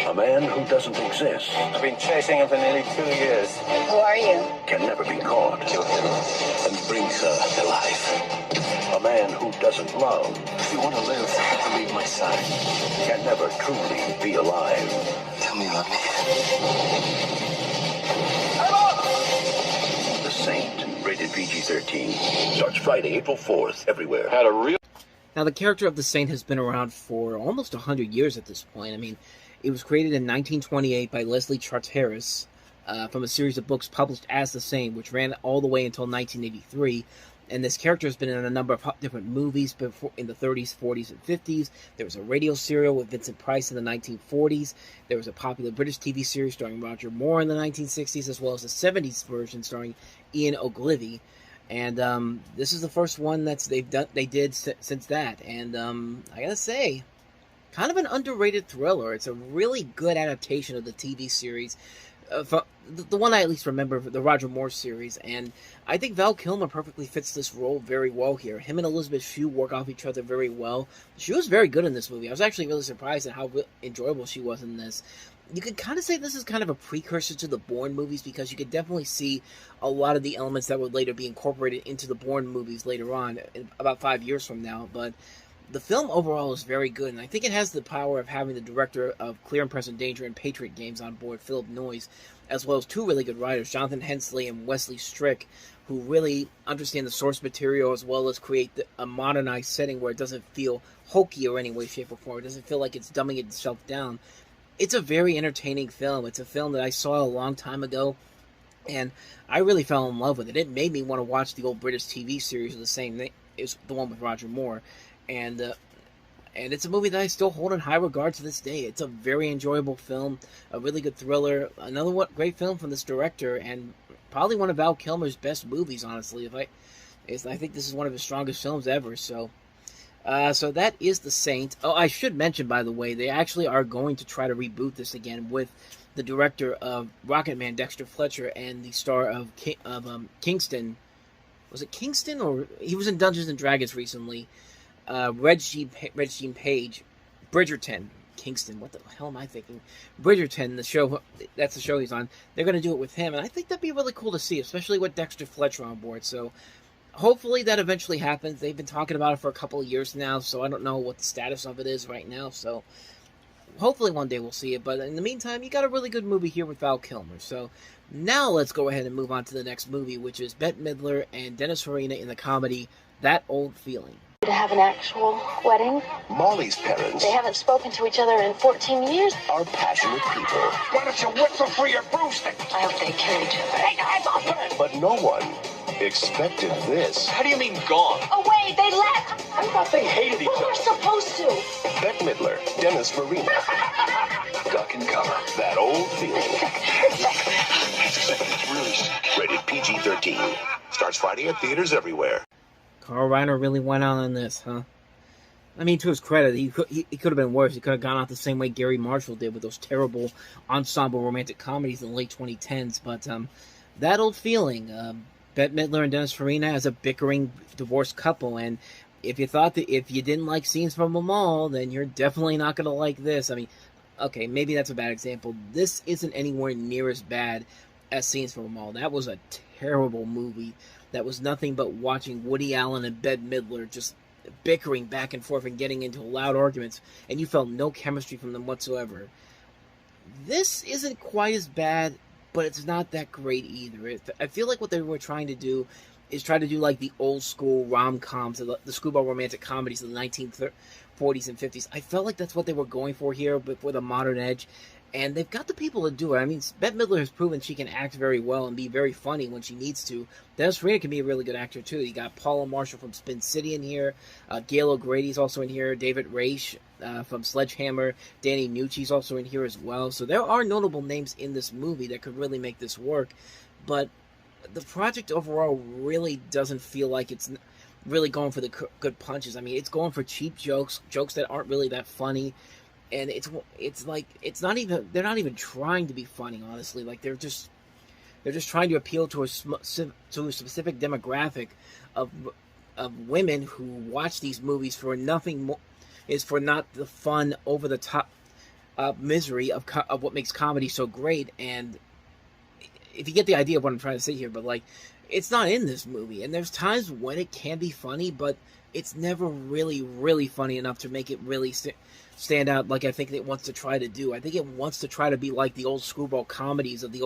A man who doesn't exist. I've been chasing him for nearly 2 years. Who are you? Can never be caught. Kill him and bring her to life. A man who doesn't love. If you want to live, you have to leave my side. Can never truly be alive. Tell me you love me. The Saint, rated PG-13. Starts Friday, April 4th, everywhere. Had a real... Now, the character of the Saint has been around for almost 100 years at this point. I mean, it was created in 1928 by Leslie Charteris from a series of books published as the Saint, which ran all the way until 1983. And this character has been in a number of different movies before, in the 30s, 40s, and 50s. There was a radio serial with Vincent Price in the 1940s. There was a popular British TV series starring Roger Moore in the 1960s, as well as a 70s version starring Ian Ogilvy. And this is the first one they did since that. And I gotta say, kind of an underrated thriller. It's a really good adaptation of the TV series. The one I at least remember, the Roger Moore series, and I think Val Kilmer perfectly fits this role very well here. Him and Elizabeth Shue work off each other very well. She was very good in this movie. I was actually really surprised at how enjoyable she was in this. You could kind of say this is kind of a precursor to the Bourne movies, because you could definitely see a lot of the elements that would later be incorporated into the Bourne movies later on, about 5 years from now. But the film overall is very good, and I think it has the power of having the director of Clear and Present Danger and Patriot Games on board, Philip Noyes, as well as two really good writers, Jonathan Hensley and Wesley Strick, who really understand the source material as well as create a modernized setting where it doesn't feel hokey or any way, shape, or form. It doesn't feel like it's dumbing itself down. It's a very entertaining film. It's a film that I saw a long time ago, and I really fell in love with it. It made me want to watch the old British TV series of the same name. It's the one with Roger Moore. And it's a movie that I still hold in high regard to this day. It's a very enjoyable film, a really good thriller, another great film from this director, and probably one of Val Kilmer's best movies, honestly. I think this is one of his strongest films ever. So that is The Saint. Oh, I should mention, by the way, they actually are going to try to reboot this again with the director of Rocketman, Dexter Fletcher, and the star of Kingston. Was it Kingston? Or he was in Dungeons and Dragons recently. Regine Page, Bridgerton, Kingston, what the hell am I thinking? Bridgerton, the show, that's the show he's on. They're going to do it with him, and I think that'd be really cool to see, especially with Dexter Fletcher on board. So hopefully that eventually happens. They've been talking about it for a couple of years now, so I don't know what the status of it is right now. So hopefully one day we'll see it, but in the meantime, you got a really good movie here with Val Kilmer. So now let's go ahead and move on to the next movie, which is Bette Midler and Dennis Farina in the comedy That Old Feeling. To have an actual wedding? Molly's parents They haven't spoken to each other in 14 years. are passionate people. Why don't you whistle for your broomstick? I hope they kill each other. But no one expected this. How do you mean gone? Away, they left. I thought they hated each We were other. supposed to. Bette Midler, Dennis Farina, Duck and cover. That Old Feeling. It's really sick. Rated PG-13. Starts Friday at theaters everywhere. Carl Reiner really went out on this, huh? I mean, to his credit, he could have been worse. He could have gone out the same way Gary Marshall did with those terrible ensemble romantic comedies in the late 2010s. But That Old Feeling, Bette Midler and Dennis Farina as a bickering divorced couple. And if you thought that if you didn't like Scenes from a Mall, then you're definitely not going to like this. I mean, okay, maybe that's a bad example. This isn't anywhere near as bad as Scenes from a Mall. That was a terrible movie. That was nothing but watching Woody Allen and Bette Midler just bickering back and forth and getting into loud arguments, and you felt no chemistry from them whatsoever. This isn't quite as bad, but it's not that great either. I feel like what they were trying to do is try to do like the old school rom-coms, the screwball romantic comedies of the 1940s and 50s. I felt like that's what they were going for here, but with a modern edge. And they've got the people to do it. I mean, Bette Midler has proven she can act very well and be very funny when she needs to. Dennis Farina can be a really good actor, too. You got Paula Marshall from Spin City in here. Gail O'Grady's also in here. David Raish from Sledgehammer. Danny Nucci's also in here as well. So there are notable names in this movie that could really make this work. But the project overall really doesn't feel like it's really going for the good punches. I mean, it's going for cheap jokes that aren't really that funny. And it's like they're not even trying to be funny, honestly. Like they're just trying to appeal to a specific demographic of women who watch these movies for nothing more, is for not the fun over the top misery of what makes comedy so great. And if you get the idea of what I'm trying to say here, but like, it's not in this movie. And there's times when it can be funny, but it's never really, really funny enough to make it really stand out like I think it wants to try to do. I think it wants to try to be like the old screwball comedies of the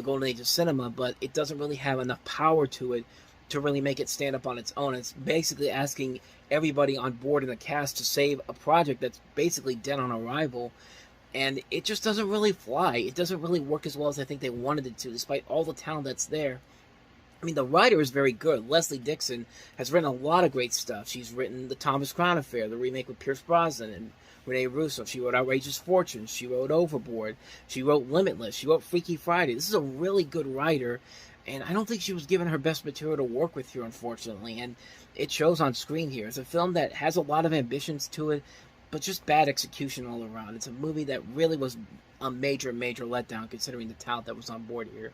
golden age of cinema, but it doesn't really have enough power to it to really make it stand up on its own. It's basically asking everybody on board in the cast to save a project that's basically dead on arrival, and it just doesn't really fly. It doesn't really work as well as I think they wanted it to, despite all the talent that's there. I mean, the writer is very good. Leslie Dixon has written a lot of great stuff. She's written The Thomas Crown Affair, the remake with Pierce Brosnan and Rene Russo. She wrote Outrageous Fortunes. She wrote Overboard. She wrote Limitless. She wrote Freaky Friday. This is a really good writer, and I don't think she was given her best material to work with here, unfortunately, and it shows on screen here. It's a film that has a lot of ambitions to it, but just bad execution all around. It's a movie that really was a major, major letdown considering the talent that was on board here.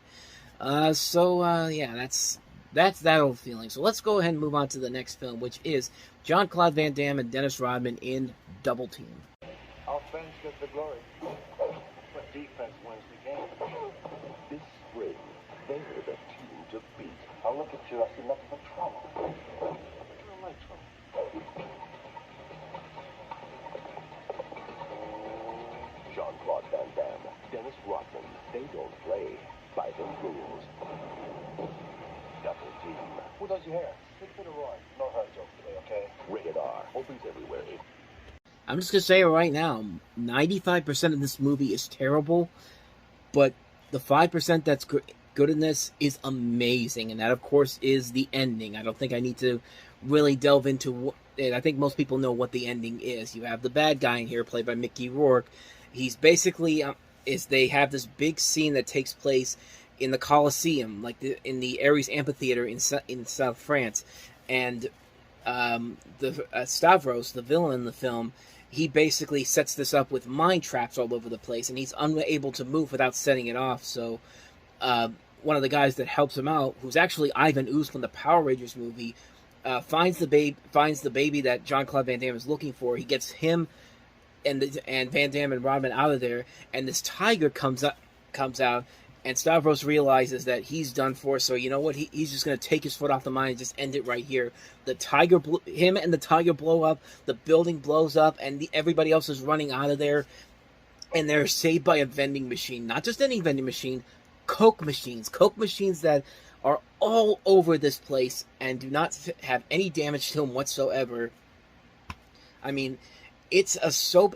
Yeah, that's that old feeling. So let's go ahead and move on to the next film, which is Jean-Claude Van Damme and Dennis Rodman in Double Team. Offense gets the glory, but defense wins the game. This spring, they're the team to beat. I look at you, I see nothing but trouble. I don't like trouble. Jean-Claude Van Damme, Dennis Rodman, they don't play by the rules. Double Team. Who does your hair? Stick to the Roy. No hurt jokes today, okay? Rated R. Opens everywhere. I'm just going to say it right now, 95% of this movie is terrible, but the 5% that's good in this is amazing, and that, of course, is the ending. I don't think I need to really delve into it. I think most people know what the ending is. You have the bad guy in here, played by Mickey Rourke. He's basically, they have this big scene that takes place in the Colosseum, like in the Ares Amphitheater in South France, and Stavros, the villain in the film, he basically sets this up with mine traps all over the place, and he's unable to move without setting it off. So one of the guys that helps him out, who's actually Ivan Ooze from the Power Rangers movie, finds the baby that Jean-Claude Van Damme is looking for. He gets him and Van Damme and Rodman out of there, and this tiger comes out. And Stavros realizes that he's done for, so you know what? He's just going to take his foot off the mine and just end it right here. The tiger, him and the tiger blow up, the building blows up, and everybody else is running out of there. And they're saved by a vending machine. Not just any vending machine, Coke machines. Coke machines that are all over this place and do not have any damage to them whatsoever. I mean, it's a so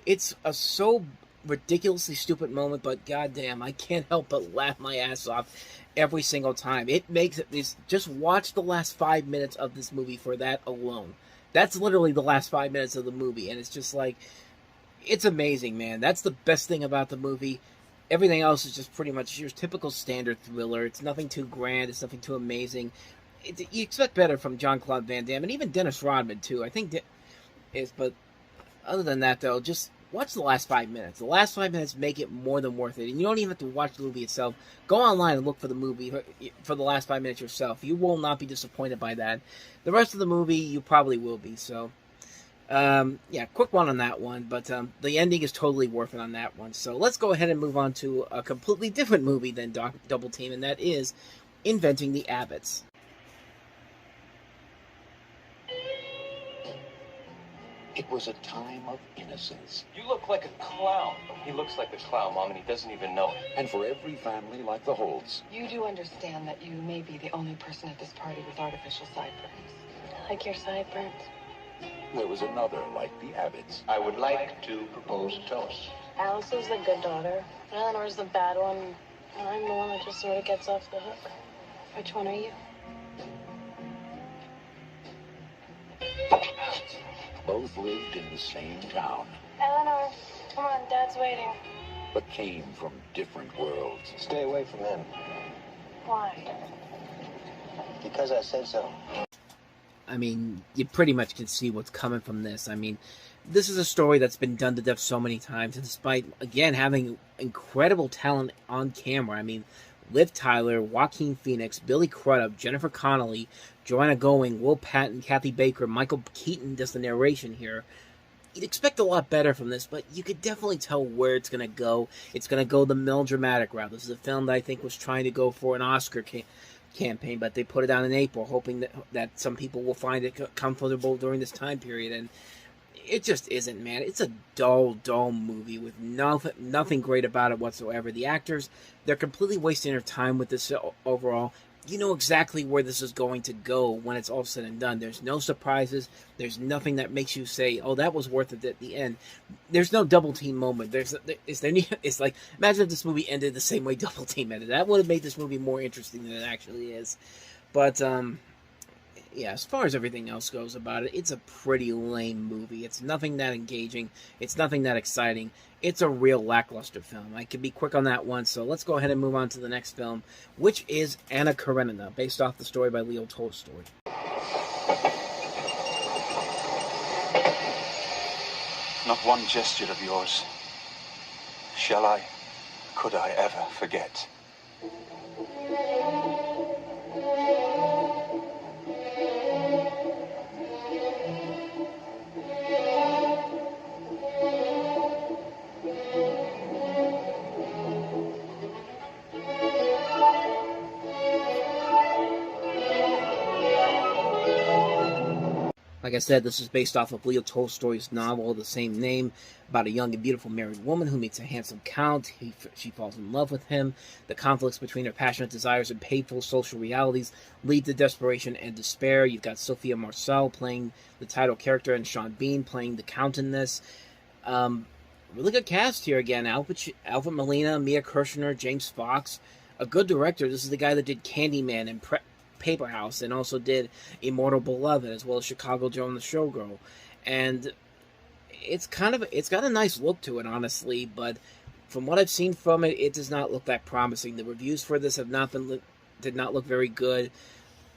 ridiculously stupid moment, but goddamn, I can't help but laugh my ass off every single time. It makes it just watch the last 5 minutes of this movie for that alone. That's literally the last 5 minutes of the movie, and it's just like, it's amazing, man. That's the best thing about the movie. Everything else is just pretty much your typical standard thriller. It's nothing too grand. It's nothing too amazing. You expect better from Jean-Claude Van Damme, and even Dennis Rodman too. I think but other than that, though, just watch the last 5 minutes. The last 5 minutes make it more than worth it. And you don't even have to watch the movie itself. Go online and look for the movie for the last 5 minutes yourself. You will not be disappointed by that. The rest of the movie, you probably will be. So, yeah, quick one on that one. But the ending is totally worth it on that one. So let's go ahead and move on to a completely different movie than Double Team. And that is Inventing the Abbots. It was a time of innocence. You look like a clown. He looks like a clown, Mom, and he doesn't even know it. And for every family like the Holts, You do understand that you may be the only person at this party with artificial sideburns. I like your sideburns. there was another like the Abbotts. I would like to propose a toast. Alice is the good daughter. Eleanor's the bad one. And I'm the one that just sort of gets off the hook. Which one are you? Both lived in the same town, Eleanor, come on, Dad's waiting. but came from different worlds. Stay away from them. Why? Because I said so. I mean, you pretty much can see what's coming from this. I mean, this is a story that's been done to death so many times, and despite, again, having incredible talent on camera, I mean, Liv Tyler, Joaquin Phoenix, Billy Crudup, Jennifer Connelly, Joanna Going, Will Patton, Kathy Baker, Michael Keaton does the narration here. you'd expect a lot better from this, but you could definitely tell where it's going to go. It's going to go the melodramatic route. This is a film that I think was trying to go for an Oscar campaign, but they put it out in April, hoping that some people will find it comfortable during this time period, and it just isn't, man. It's a dull movie with nothing great about it whatsoever. The actors, they're completely wasting their time with this overall. You know exactly where this is going to go when it's all said and done. There's no surprises. There's nothing that makes you say, "Oh, that was worth it" at the end. There's no double team moment. It's like, imagine if this movie ended the same way Double Team ended. That would have made this movie more interesting than it actually is. But yeah, as far as everything else goes about it, it's a pretty lame movie. It's nothing that engaging. It's nothing that exciting. It's a real lackluster film. I can be quick on that one, so let's go ahead and move on to the next film, which is Anna Karenina, based off the story by Leo Tolstoy. Not one gesture of yours. Shall I? Could I ever forget? Like I said, this is based off of Leo Tolstoy's novel of the same name, about a young and beautiful married woman who meets a handsome count. She falls in love with him. The conflicts between her passionate desires and painful social realities lead to desperation and despair. You've got Sophia Marceau playing the title character and Sean Bean playing the count in this. Really good cast here again. Alfred Molina, Mia Kirshner, James Fox. A good director. This is the guy that did Candyman and Paper House, and also did Immortal Beloved, as well as Chicago Joe and the Showgirl. And it's got a nice look to it, honestly, but from what I've seen from it, it does not look that promising. The reviews for this did not look very good.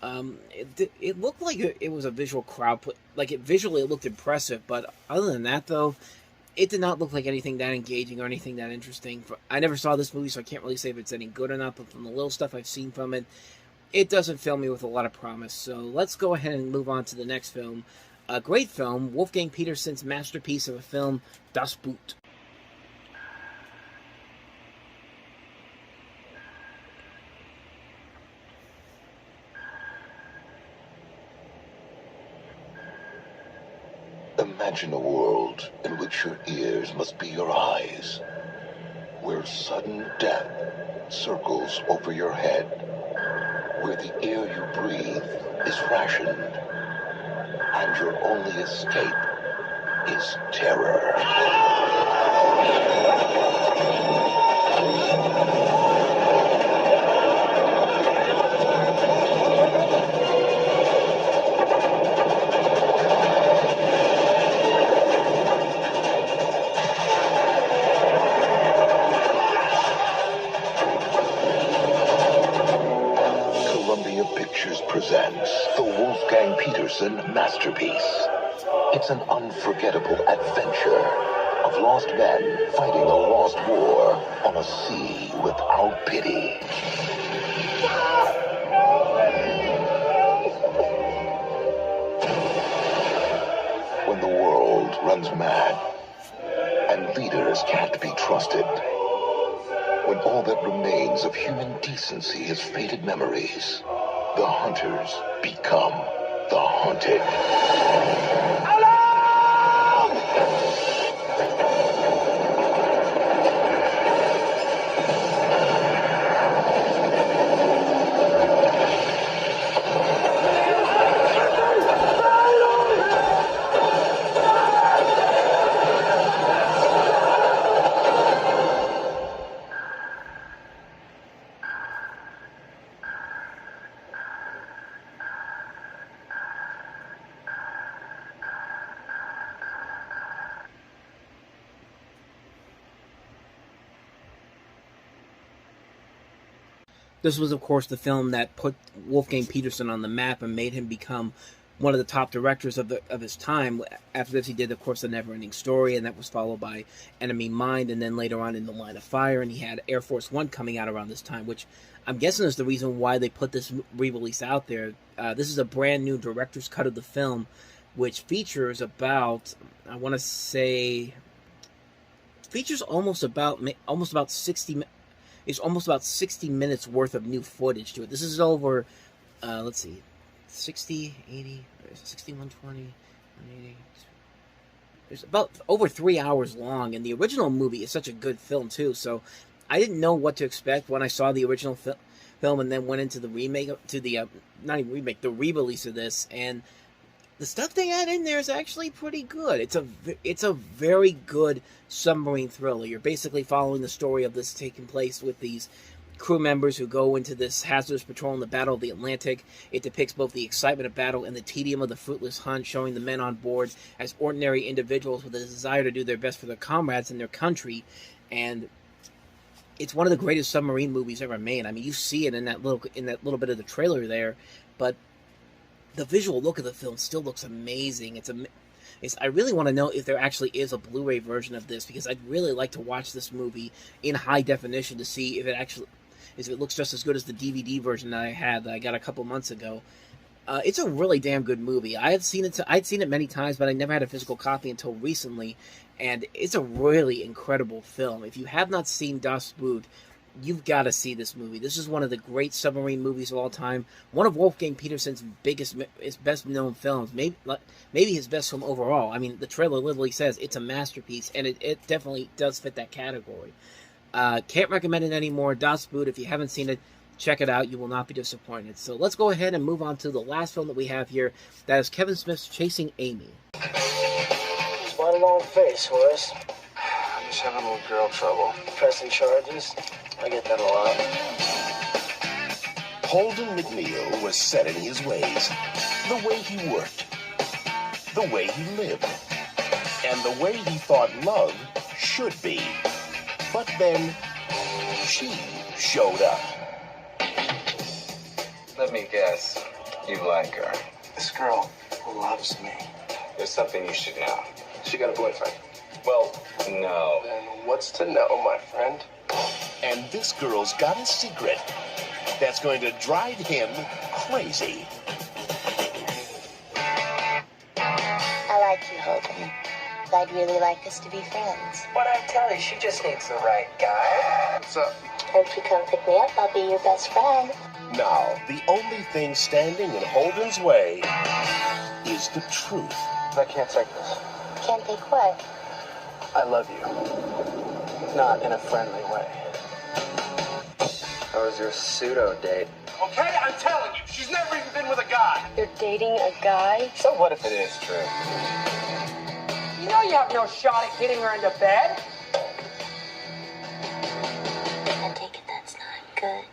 It looked like it was a visual crowd put, visually it looked impressive, but other than that, though, it did not look like anything that engaging or anything that interesting. I never saw this movie, so I can't really say if it's any good or not, but from the little stuff I've seen from it, it doesn't fill me with a lot of promise. So let's go ahead and move on to the next film. A great film, Wolfgang Petersen's masterpiece of a film, Das Boot. Imagine a world in which your ears must be your eyes, where sudden death circles over your head, where the air you breathe is rationed, and your only escape is terror. Presents the Wolfgang Petersen masterpiece. It's an unforgettable adventure of lost men fighting a lost war on a sea without pity. When the world runs mad and leaders can't be trusted, when all that remains of human decency is faded memories, the hunters become the hunted. This was, of course, the film that put Wolfgang Petersen on the map and made him become one of the top directors of his time. After this, he did, of course, The Never-Ending Story, and that was followed by Enemy Mine, and then later on In the Line of Fire, and he had Air Force One coming out around this time, which I'm guessing is the reason why they put this re-release out there. This is a brand new director's cut of the film which features about, I want to say, features almost about 60. It's almost about 60 minutes worth of new footage to it. This is over, let's see, 60, 80, 60, 120, 180. It's about over 3 hours long, and the original movie is such a good film too. So I didn't know what to expect when I saw the original film, and then went into the remake, to the not even remake, the re-release of this, and the stuff they add in there is actually pretty good. It's a very good submarine thriller. You're basically following the story of this taking place with these crew members who go into this hazardous patrol in the Battle of the Atlantic. It depicts both the excitement of battle and the tedium of the fruitless hunt, showing the men on board as ordinary individuals with a desire to do their best for their comrades and their country. And it's one of the greatest submarine movies ever made. I mean, you see it in that little bit of the trailer there, but the visual look of the film still looks amazing. I really want to know if there actually is a Blu-ray version of this, because I'd really like to watch this movie in high definition to see if it looks just as good as the DVD version that I got a couple months ago. It's a really damn good movie. I'd seen it many times, but I never had a physical copy until recently, and it's a really incredible film. If you have not seen Das Boot, you've got to see this movie. This is one of the great submarine movies of all time. One of Wolfgang Petersen's best known films. Maybe his best film overall. I mean, the trailer literally says it's a masterpiece, and it definitely does fit that category. Can't recommend it anymore. Das Boot, if you haven't seen it, check it out. You will not be disappointed. So let's go ahead and move on to the last film that we have here. That is Kevin Smith's Chasing Amy. Quite a long face, Horace. I'm just having a little girl trouble. Pressing charges. I get that a lot. Holden McNeil was set in his ways. The way he worked. The way he lived. And the way he thought love should be. But then, she showed up. Let me guess. You like her. This girl loves me. There's something you should know. She got a boyfriend. Well, no. Then what's to know, my friend? And this girl's got a secret that's going to drive him crazy. I like you, Holden. I'd really like us to be friends. What I tell you, she just needs the right guy. What's up? Won't you come pick me up? I'll be your best friend. Now, the only thing standing in Holden's way is the truth. I can't take this. Can't take what? I love you. Not in a friendly way. How was your pseudo date? Okay, I'm telling you, she's never even been with a guy. You're dating a guy? So what if it is true? You know you have no shot at getting her into bed. I take it that's not good.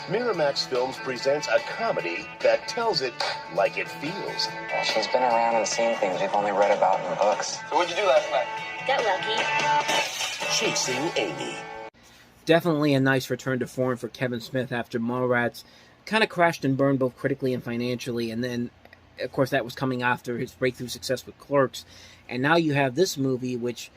Miramax Films presents a comedy that tells it like it feels. Well, she's been around and seen things we've only read about in books. So what'd you do last night? Got lucky. Chasing Amy. Definitely a nice return to form for Kevin Smith after Mallrats kind of crashed and burned both critically and financially, and then, of course, that was coming after his breakthrough success with Clerks. And now you have this movie, which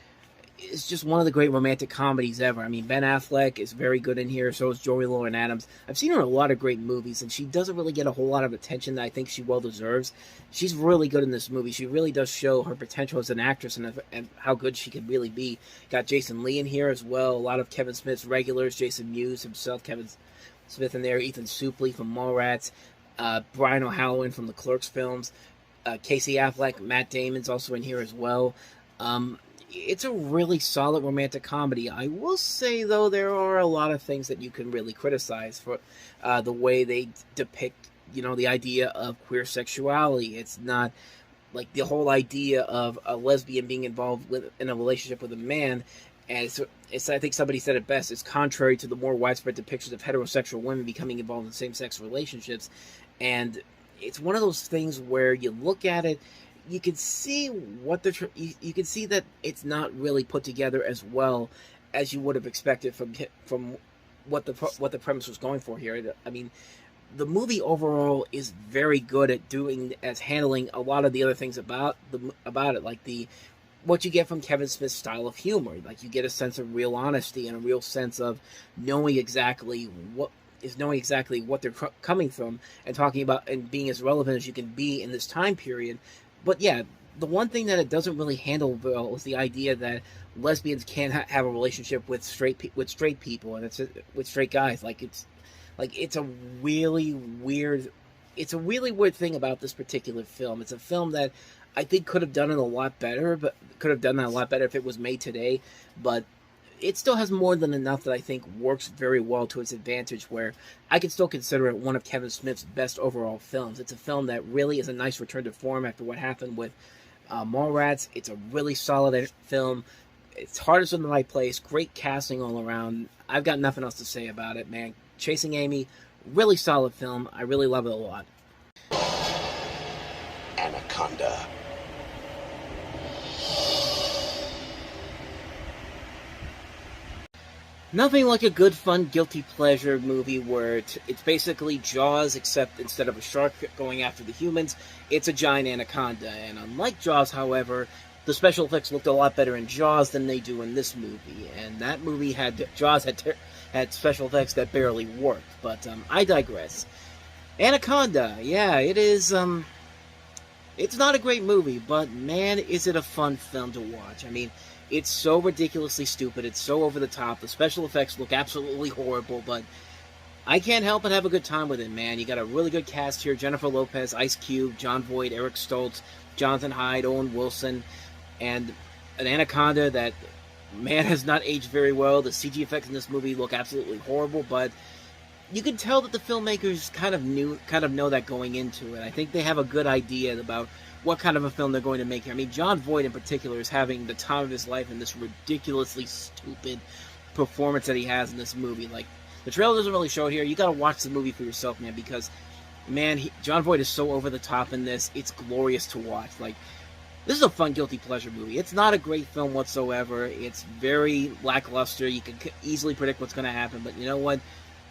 is just one of the great romantic comedies ever. I mean, Ben Affleck is very good in here, so is Joey Lauren-Adams. I've seen her in a lot of great movies, and she doesn't really get a whole lot of attention that I think she well deserves. She's really good in this movie. She really does show her potential as an actress and how good she can really be. Got Jason Lee in here as well, a lot of Kevin Smith's regulars, Jason Mewes himself, Kevin Smith in there, Ethan Suplee from Mallrats, Brian O'Halloran from the Clerks films, Casey Affleck, Matt Damon's also in here as well. It's a really solid romantic comedy. I will say, though, there are a lot of things that you can really criticize for the way they depict, the idea of queer sexuality. It's not like the whole idea of a lesbian being involved in a relationship with a man. And it's I think somebody said it best. It's contrary to the more widespread depictions of heterosexual women becoming involved in same-sex relationships. And it's one of those things where you look at it, you can see you can see that it's not really put together as well as you would have expected from what the premise was going for here. I mean, the movie overall is very good at handling a lot of the other things about it, like what you get from Kevin Smith's style of humor. Like, you get a sense of real honesty and a real sense of knowing exactly is knowing exactly what they're coming from and talking about and being as relevant as you can be in this time period. But yeah, the one thing that it doesn't really handle well is the idea that lesbians can't have a relationship with straight people, and with straight guys. It's a really weird thing about this particular film. It's a film that I think could have done it a lot better, if it was made today. But it still has more than enough that I think works very well to its advantage, where I can still consider it one of Kevin Smith's best overall films. It's a film that really is a nice return to form after what happened with Mallrats. It's a really solid film. It's hardest in the right place. Great casting all around. I've got nothing else to say about it, man. Chasing Amy, really solid film. I really love it a lot. Anaconda. Nothing like a good, fun, guilty pleasure movie where it's basically Jaws, except instead of a shark going after the humans, it's a giant anaconda. And unlike Jaws, however, the special effects looked a lot better in Jaws than they do in this movie. And that movie had special effects that barely worked. But I digress. Anaconda, yeah, it is. It's not a great movie, but man, is it a fun film to watch. I mean, it's so ridiculously stupid. It's so over the top. The special effects look absolutely horrible, but I can't help but have a good time with it, man. You got a really good cast here. Jennifer Lopez, Ice Cube, Jon Voight, Eric Stoltz, Jonathan Hyde, Owen Wilson, and an anaconda that, man, has not aged very well. The CG effects in this movie look absolutely horrible, but you can tell that the filmmakers kind of know that going into it. I think they have a good idea about what kind of a film they're going to make here. I mean, Jon Voight in particular is having the time of his life in this ridiculously stupid performance that he has in this movie. Like, the trailer doesn't really show it here. You gotta watch the movie for yourself, man, because, man, Jon Voight is so over the top in this. It's glorious to watch. Like, this is a fun, guilty pleasure movie. It's not a great film whatsoever. It's very lackluster. You can easily predict what's going to happen, but you know what?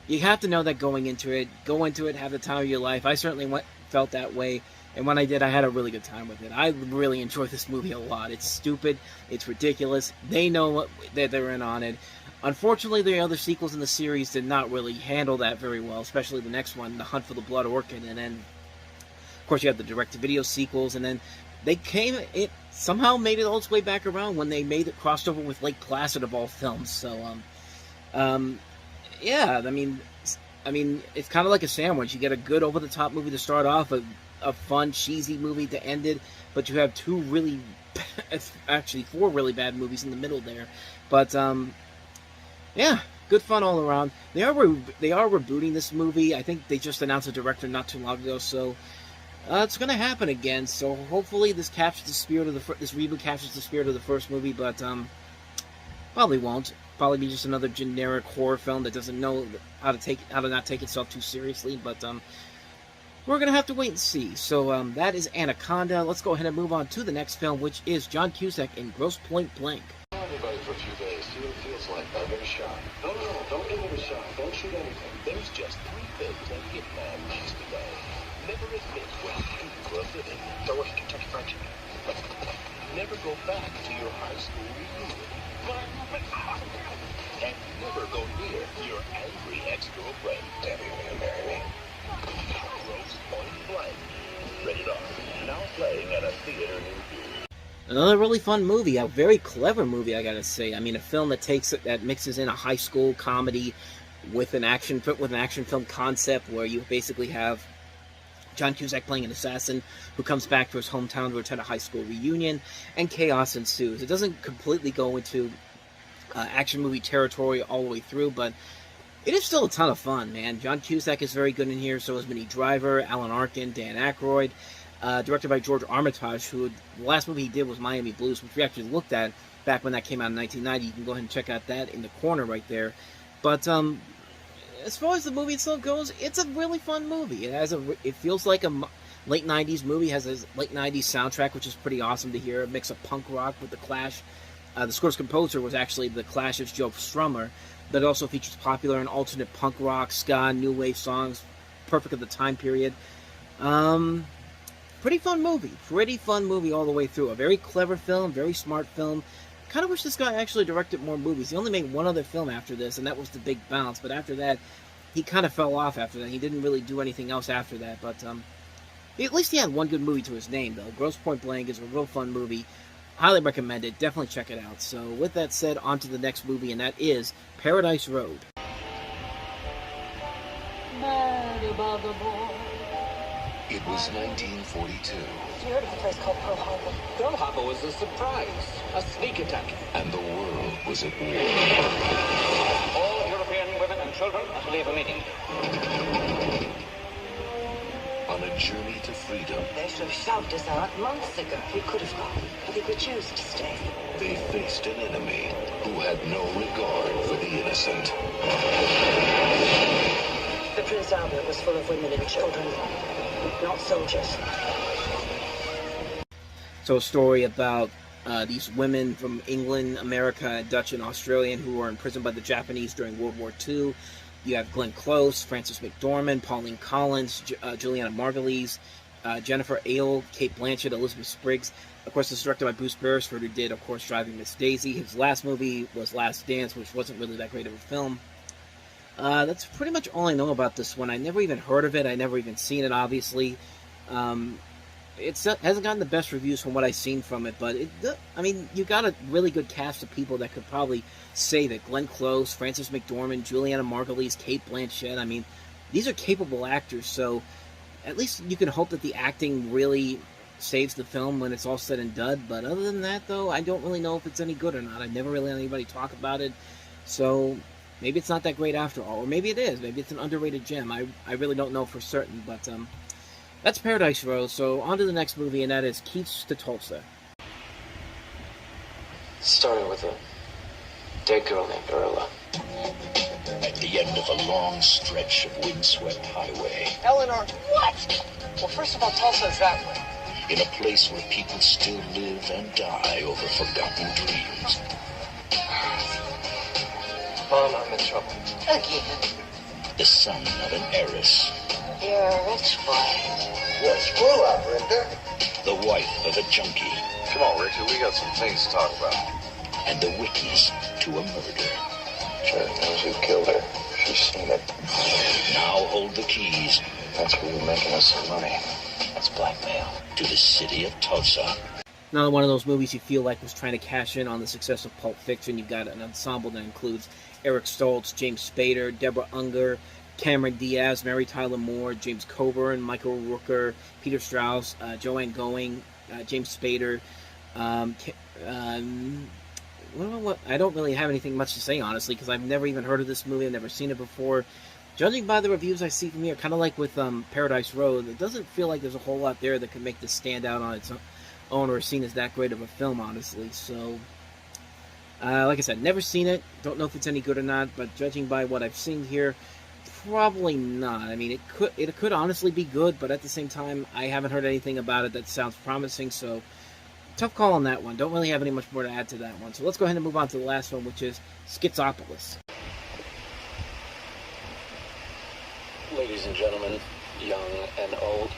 You have to know that going into it. Go into it, have the time of your life. I certainly felt that way. And when I did, I had a really good time with it. I really enjoyed this movie a lot. It's stupid. It's ridiculous. They know that they're in on it. Unfortunately, the other sequels in the series did not really handle that very well, especially the next one, The Hunt for the Blood Orchid. And then, of course, you have the direct-to-video sequels. And then it somehow made it all its way back around when they made it crossed over with Lake Placid of all films. So, yeah, I mean, it's kind of like a sandwich. You get a good over-the-top movie to start off, a fun, cheesy movie to end it, but you have four really bad movies in the middle there. But, yeah, good fun all around. They are rebooting this movie. I think they just announced a director not too long ago, so it's going to happen again. So hopefully this reboot captures the spirit of the first movie, but probably won't. Probably be just another generic horror film that doesn't know how to not take itself too seriously. But we're gonna have to wait and see. So that is Anaconda. Let's go ahead and move on to the next film, which is John Cusack in Grosse Pointe Blank. Anybody for a few days, see what it feels like. I'll give it a shot. No, don't give it a shot. Don't shoot anything. There's just 3 things a hitman needs to know. Never admit what you were living. Don't work Kentucky Fried Chicken. Never go back to your high school reunion. And never go near your angry ex-girlfriend. Debbie, will you marry me? Grosse Pointe Blank. Rated R. Now playing at a theater near you. Another really fun movie, a very clever movie, I gotta say. I mean, a film that mixes in a high school comedy with an action film concept, where you basically have John Cusack playing an assassin who comes back to his hometown to attend a high school reunion, and chaos ensues. It doesn't completely go into action movie territory all the way through, but it is still a ton of fun, man. John Cusack is very good in here, so is Minnie Driver, Alan Arkin, Dan Aykroyd, directed by George Armitage, who the last movie he did was Miami Blues, which we actually looked at back when that came out in 1990. You can go ahead and check out that in the corner right there. But as far as the movie itself goes, it's a really fun movie. It feels like a late 90s movie. It has a late 90s soundtrack, which is pretty awesome to hear. A mix of punk rock with The Clash. The score's composer was actually The Clash's Joe Strummer, but it also features popular and alternate punk rock, ska, new wave songs, perfect of the time period. Pretty fun movie all the way through. A very clever film, very smart film. Kind of wish this guy actually directed more movies. He only made one other film after this, and that was The Big Bounce. But after that, he kind of fell off after that. He didn't really do anything else after that, but at least he had one good movie to his name, though. Grosse Point Blank is a real fun movie. Highly recommend it. Definitely check it out. So with that said, on to the next movie, and that is Paradise Road. It was 1942. You heard of a place called Pearl Harbor? Pearl Harbor was a surprise, a sneak attack. And the world was at war. All European women and children must leave immediately. On a journey to freedom, They should have shoved us out months ago. We could have gone. I think we choose to stay. they faced an enemy who had no regard for the innocent. The Prince Albert was full of women and children, not soldiers. So a story about these women from England, America, Dutch, and Australian who were imprisoned by the Japanese during World War II. You have Glenn Close, Frances McDormand, Pauline Collins, Juliana Margulies, Jennifer Ayle, Kate Blanchett, Elizabeth Spriggs. Of course, this is directed by Bruce Beresford, who did, of course, Driving Miss Daisy. His last movie was Last Dance, which wasn't really that great of a film. That's pretty much all I know about this one. I never even heard of it. I never even seen it, obviously. It hasn't gotten the best reviews from what I've seen from it, but I mean, you got a really good cast of people that could probably say that. Glenn Close, Frances McDormand, Juliana Margulies, Kate Blanchett. I mean, these are capable actors, so at least you can hope that the acting really saves the film when it's all said and done. But other than that, though, I don't really know if it's any good or not. I've never really had anybody talk about it, so maybe it's not that great after all, or maybe it is. Maybe it's an underrated gem. I really don't know for certain, but that's Paradise Road. So on to the next movie, and that is Keats to Tulsa. Started with a dead girl named Earla. At the end of a long stretch of windswept highway, Eleanor, what? Well, first of all, Tulsa's that way. in a place where people still live and die over forgotten dreams, Mom, I'm in trouble. Again. the son of an heiress, You're a rich boy. Well, screw up, Richter. the wife of a junkie, Come on, Richard, we got some things to talk about. and the witness to a murder. Sheriff knows who killed her. She's seen it. Now hold the keys That's where you're making us some money. That's blackmail. to the city of Tulsa. Another one of those movies you feel like was trying to cash in on the success of Pulp Fiction. You've got an ensemble that includes Eric Stoltz, James Spader, Deborah Unger, Cameron Diaz, Mary Tyler Moore, James Coburn, Michael Rooker, Peter Strauss, Joanne Going, James Spader. I don't really have anything much to say, honestly, because I've never even heard of this movie. I've never seen it before. Judging by the reviews I see from here, kind of like with Paradise Road, it doesn't feel like there's a whole lot there that could make this stand out on its own or seen as that great of a film, honestly. So, like I said, never seen it. Don't know if it's any good or not, but judging by what I've seen here, probably not. I mean, it could honestly be good, but at the same time, I haven't heard anything about it that sounds promising, so tough call on that one. Don't really have any much more to add to that one. So let's go ahead and move on to the last one, which is Schizopolis. Ladies and gentlemen, young and old,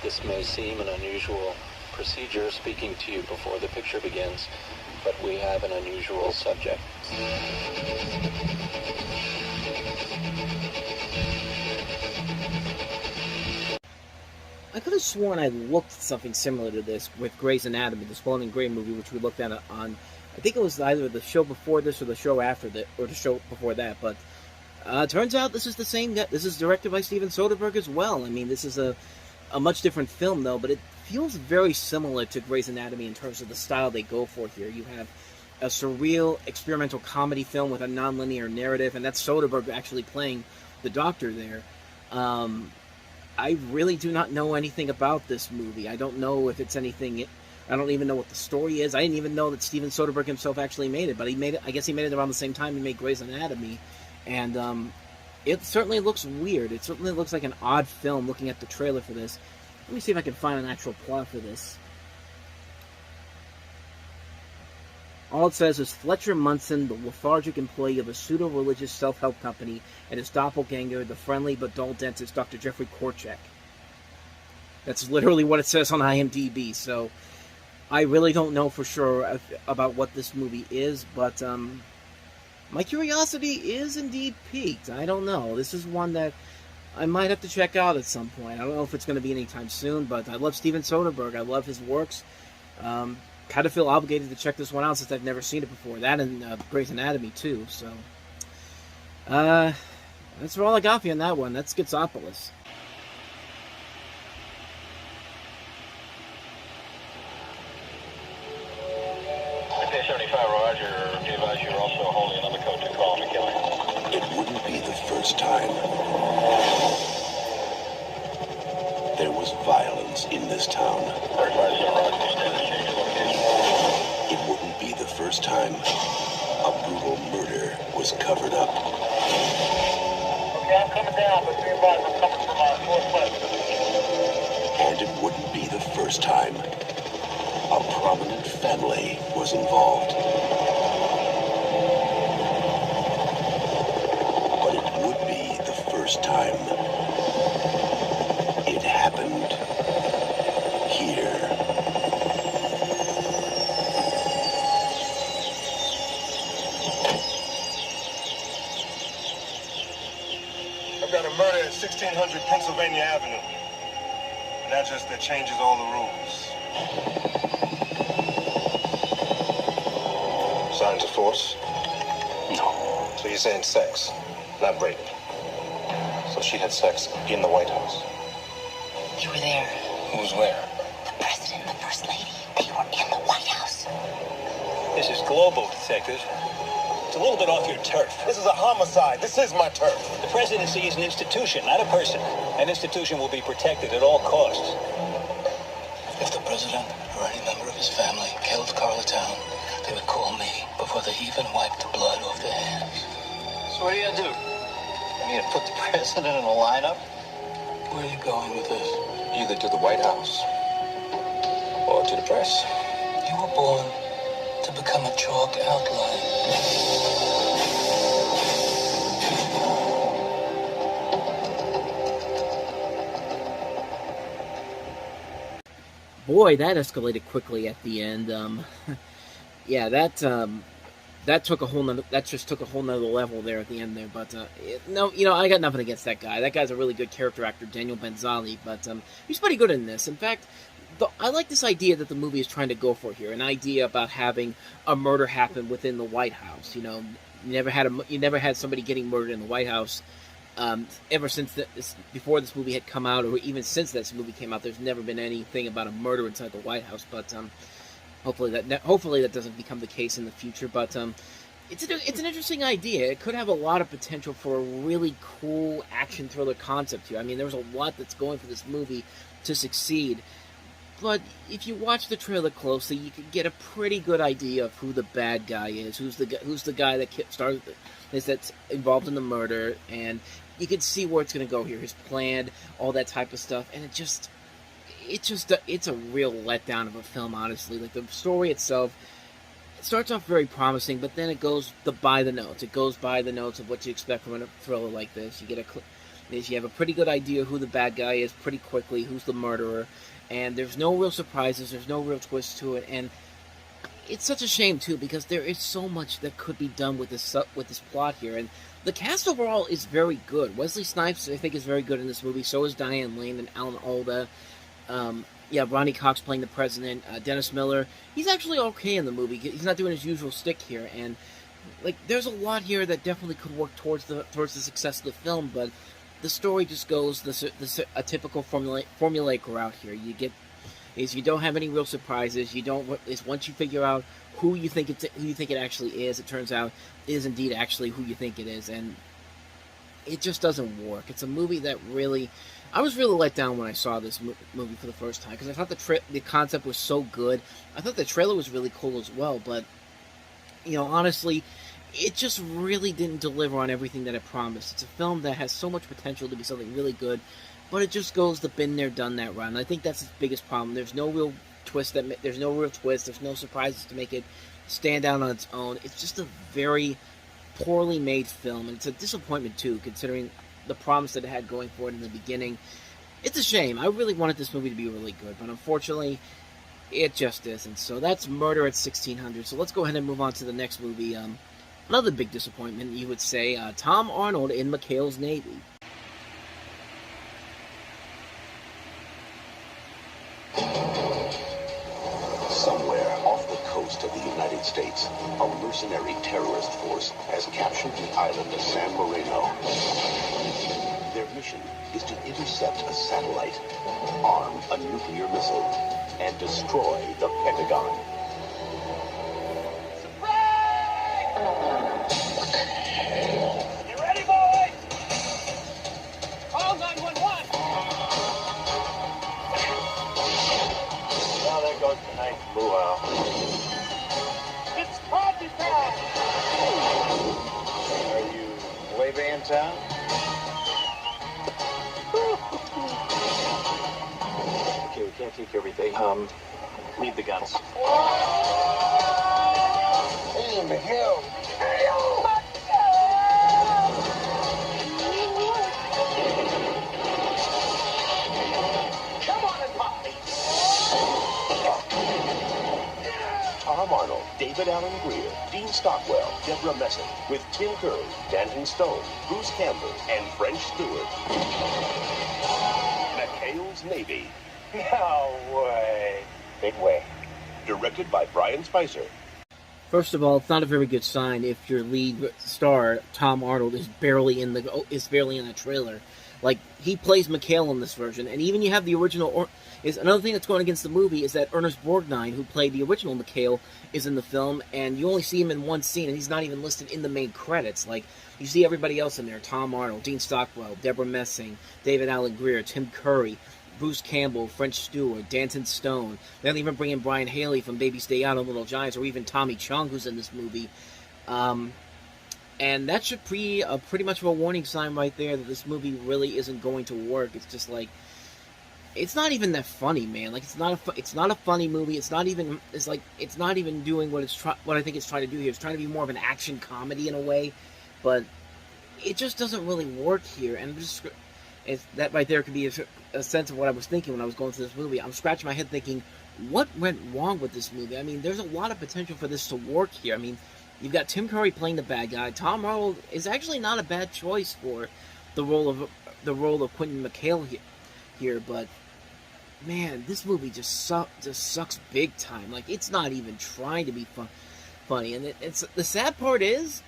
this may seem an unusual procedure speaking to you before the picture begins, but we have an unusual subject. I could have sworn I looked at something similar to this with Grey's Anatomy, the Spalding and Gray movie, which we looked at on, I think it was either the show before this or the show after that, or the show before that, but turns out this is the same guy. This is directed by Steven Soderbergh as well. I mean, this is a much different film, though, but it feels very similar to Grey's Anatomy in terms of the style they go for here. You have a surreal experimental comedy film with a non-linear narrative, and that's Soderbergh actually playing the doctor there. I really do not know anything about this movie. I don't know if it's anything. I don't even know what the story is. I didn't even know that Steven Soderbergh himself actually made it, but he made it. I guess he made it around the same time he made Grey's Anatomy, and it certainly looks weird. It certainly looks like an odd film looking at the trailer for this. Let me see if I can find an actual plot for this. All it says is Fletcher Munson, the lethargic employee of a pseudo-religious self-help company, and his doppelganger, the friendly but dull dentist, Dr. Jeffrey Korchak. That's literally what it says on IMDb, so I really don't know for sure about what this movie is, but my curiosity is indeed piqued. I don't know. This is one that I might have to check out at some point. I don't know if it's going to be anytime soon, but I love Steven Soderbergh. I love his works. Kind of feel obligated to check this one out since I've never seen it before. That and Grey's Anatomy, too. So, that's all I got for you on that one. That's Schizopolis. It wouldn't be the first time. There was violence in this town. It wouldn't be the first time a brutal murder was covered up. Okay, I'm coming down, but be advised, I'm coming from northwest. And it wouldn't be the first time a prominent family was involved. But it would be the first time it happened here. I've got a murder at 1600 Pennsylvania Avenue. An address that changes all the rules. Signs of force? No. So you're saying sex, not rape. So she had sex in the White House. You were there. Who's where? The president and the first lady. They were in the White House. This is global, detective. It's a little bit off your turf. This is a homicide. This is my turf. The presidency is an institution, not a person. An institution will be protected at all costs. If the president or any member of his family killed Carlatown, they would call me before they even wiped the blood off their hands. So what are you gonna do? You gonna put the president in a lineup? Where are you going with this? Either to the White House or to the press. You were born to become a chalk outline. Boy, that escalated quickly at the end. Yeah, that took a whole nother, that just took a whole nother level there at the end there. But no, you know, I got nothing against that guy. That guy's a really good character actor, Daniel Benzali. But he's pretty good in this. In fact, I like this idea that the movie is trying to go for here. An idea about having a murder happen within the White House. You know, you never had somebody getting murdered in the White House. Ever since before this movie had come out, or even since this movie came out, there's never been anything about a murder inside the White House. But hopefully that doesn't become the case in the future. But it's an interesting idea. It could have a lot of potential for a really cool action thriller concept here. I mean, there's a lot that's going for this movie to succeed. But if you watch the trailer closely, you can get a pretty good idea of who the bad guy is, who's the guy that started this, that's involved in the murder, and you can see where it's going to go here, his plan, all that type of stuff, and it's a real letdown of a film, honestly. Like, the story itself, it starts off very promising, but then it goes by the notes. It goes by the notes of what you expect from a thriller like this. You have a pretty good idea who the bad guy is pretty quickly, who's the murderer, and there's no real surprises, there's no real twist to it, and it's such a shame, too, because there is so much that could be done with this plot here, and the cast overall is very good. Wesley Snipes, I think, is very good in this movie. So is Diane Lane and Alan Alda. Ronnie Cox playing the president. Dennis Miller, he's actually okay in the movie. He's not doing his usual stick here, and there's a lot here that definitely could work towards the success of the film. But the story just goes a typical formulaic route here. You don't have any real surprises. Once you figure out who you think it actually is, it turns out it is indeed actually who you think it is, and it just doesn't work. It's a movie that I was really let down when I saw this movie for the first time, because I thought the concept was so good. I thought the trailer was really cool as well, but honestly, it just really didn't deliver on everything that it promised. It's a film that has so much potential to be something really good, but it just goes the been there, done that route. And I think that's its biggest problem. There's no real twist. There's no surprises to make it stand out on its own. It's just a very poorly made film, and it's a disappointment too, considering the promise that it had going for it in the beginning. It's a shame. I really wanted this movie to be really good, but unfortunately, it just isn't. So that's Murder at 1600. So let's go ahead and move on to the next movie. Another big disappointment, you would say, Tom Arnold in McHale's Navy. Somewhere off the coast of the United States, a mercenary terrorist force has captured the island of San Marino. Their mission is to intercept a satellite, arm a nuclear missile, and destroy the Pentagon. You ready, boys? Call 911. Now there goes tonight's luau. It's party time. Are you way back in town? Okay, we can't take everything. Leave the guns. Hey, McHale. Come on and pop me. Tom Arnold, David Allen Greer, Dean Stockwell, Deborah Messing, with Tim Curry, Danton Stone, Bruce Campbell, and French Stewart. McHale's Navy. No way. Big way. Directed by Brian Spicer. First of all, it's not a very good sign if your lead star, Tom Arnold, is barely in the trailer. Like, he plays McHale in this version, and even you have the original. Is another thing that's going against the movie is that Ernest Borgnine, who played the original McHale, is in the film, and you only see him in one scene, and he's not even listed in the main credits. Like, you see everybody else in there: Tom Arnold, Dean Stockwell, Deborah Messing, David Allen Greer, Tim Curry, Bruce Campbell, French Stewart, Danton Stone. They don't even bring in Brian Haley from Baby Stay Out and Little Giants, or even Tommy Chung, who's in this movie. And that should be pretty much of a warning sign right there that this movie really isn't going to work. It's just like, it's not even that funny, man. Like, it's not a funny movie. It's not even doing what I think it's trying to do here. It's trying to be more of an action comedy in a way, but it just doesn't really work here. And that right there could be a sense of what I was thinking when I was going through this movie. I'm scratching my head thinking, what went wrong with this movie? I mean, there's a lot of potential for this to work here. I mean, you've got Tim Curry playing the bad guy. Tom Arnold is actually not a bad choice for the role of Quentin McHale here, but man, this movie just sucks big time. Like, it's not even trying to be funny. And it's the sad part is,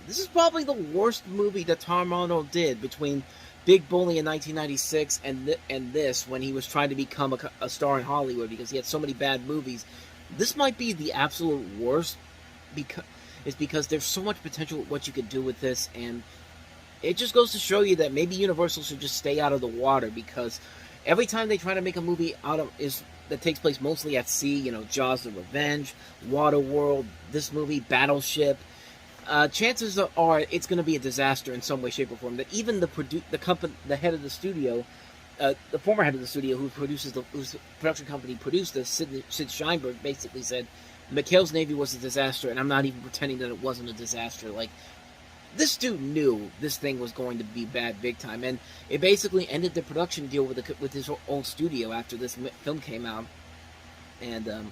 this is probably the worst movie that Tom Arnold did between Big Bully in 1996 and this, when he was trying to become a star in Hollywood, because he had so many bad movies. This might be the absolute worst because there's so much potential with what you could do with this, and it just goes to show you that maybe Universal should just stay out of the water, because every time they try to make a movie that takes place mostly at sea, you know, Jaws: The Revenge, Waterworld, this movie, Battleship, chances are it's going to be a disaster in some way, shape, or form. That even the head of the studio, the former head of the studio whose production company produced this, Sid Sheinberg, basically said McHale's Navy was a disaster, and I'm not even pretending that it wasn't a disaster. Like, this dude knew this thing was going to be bad big time, and it basically ended the production deal with his old studio after this film came out. And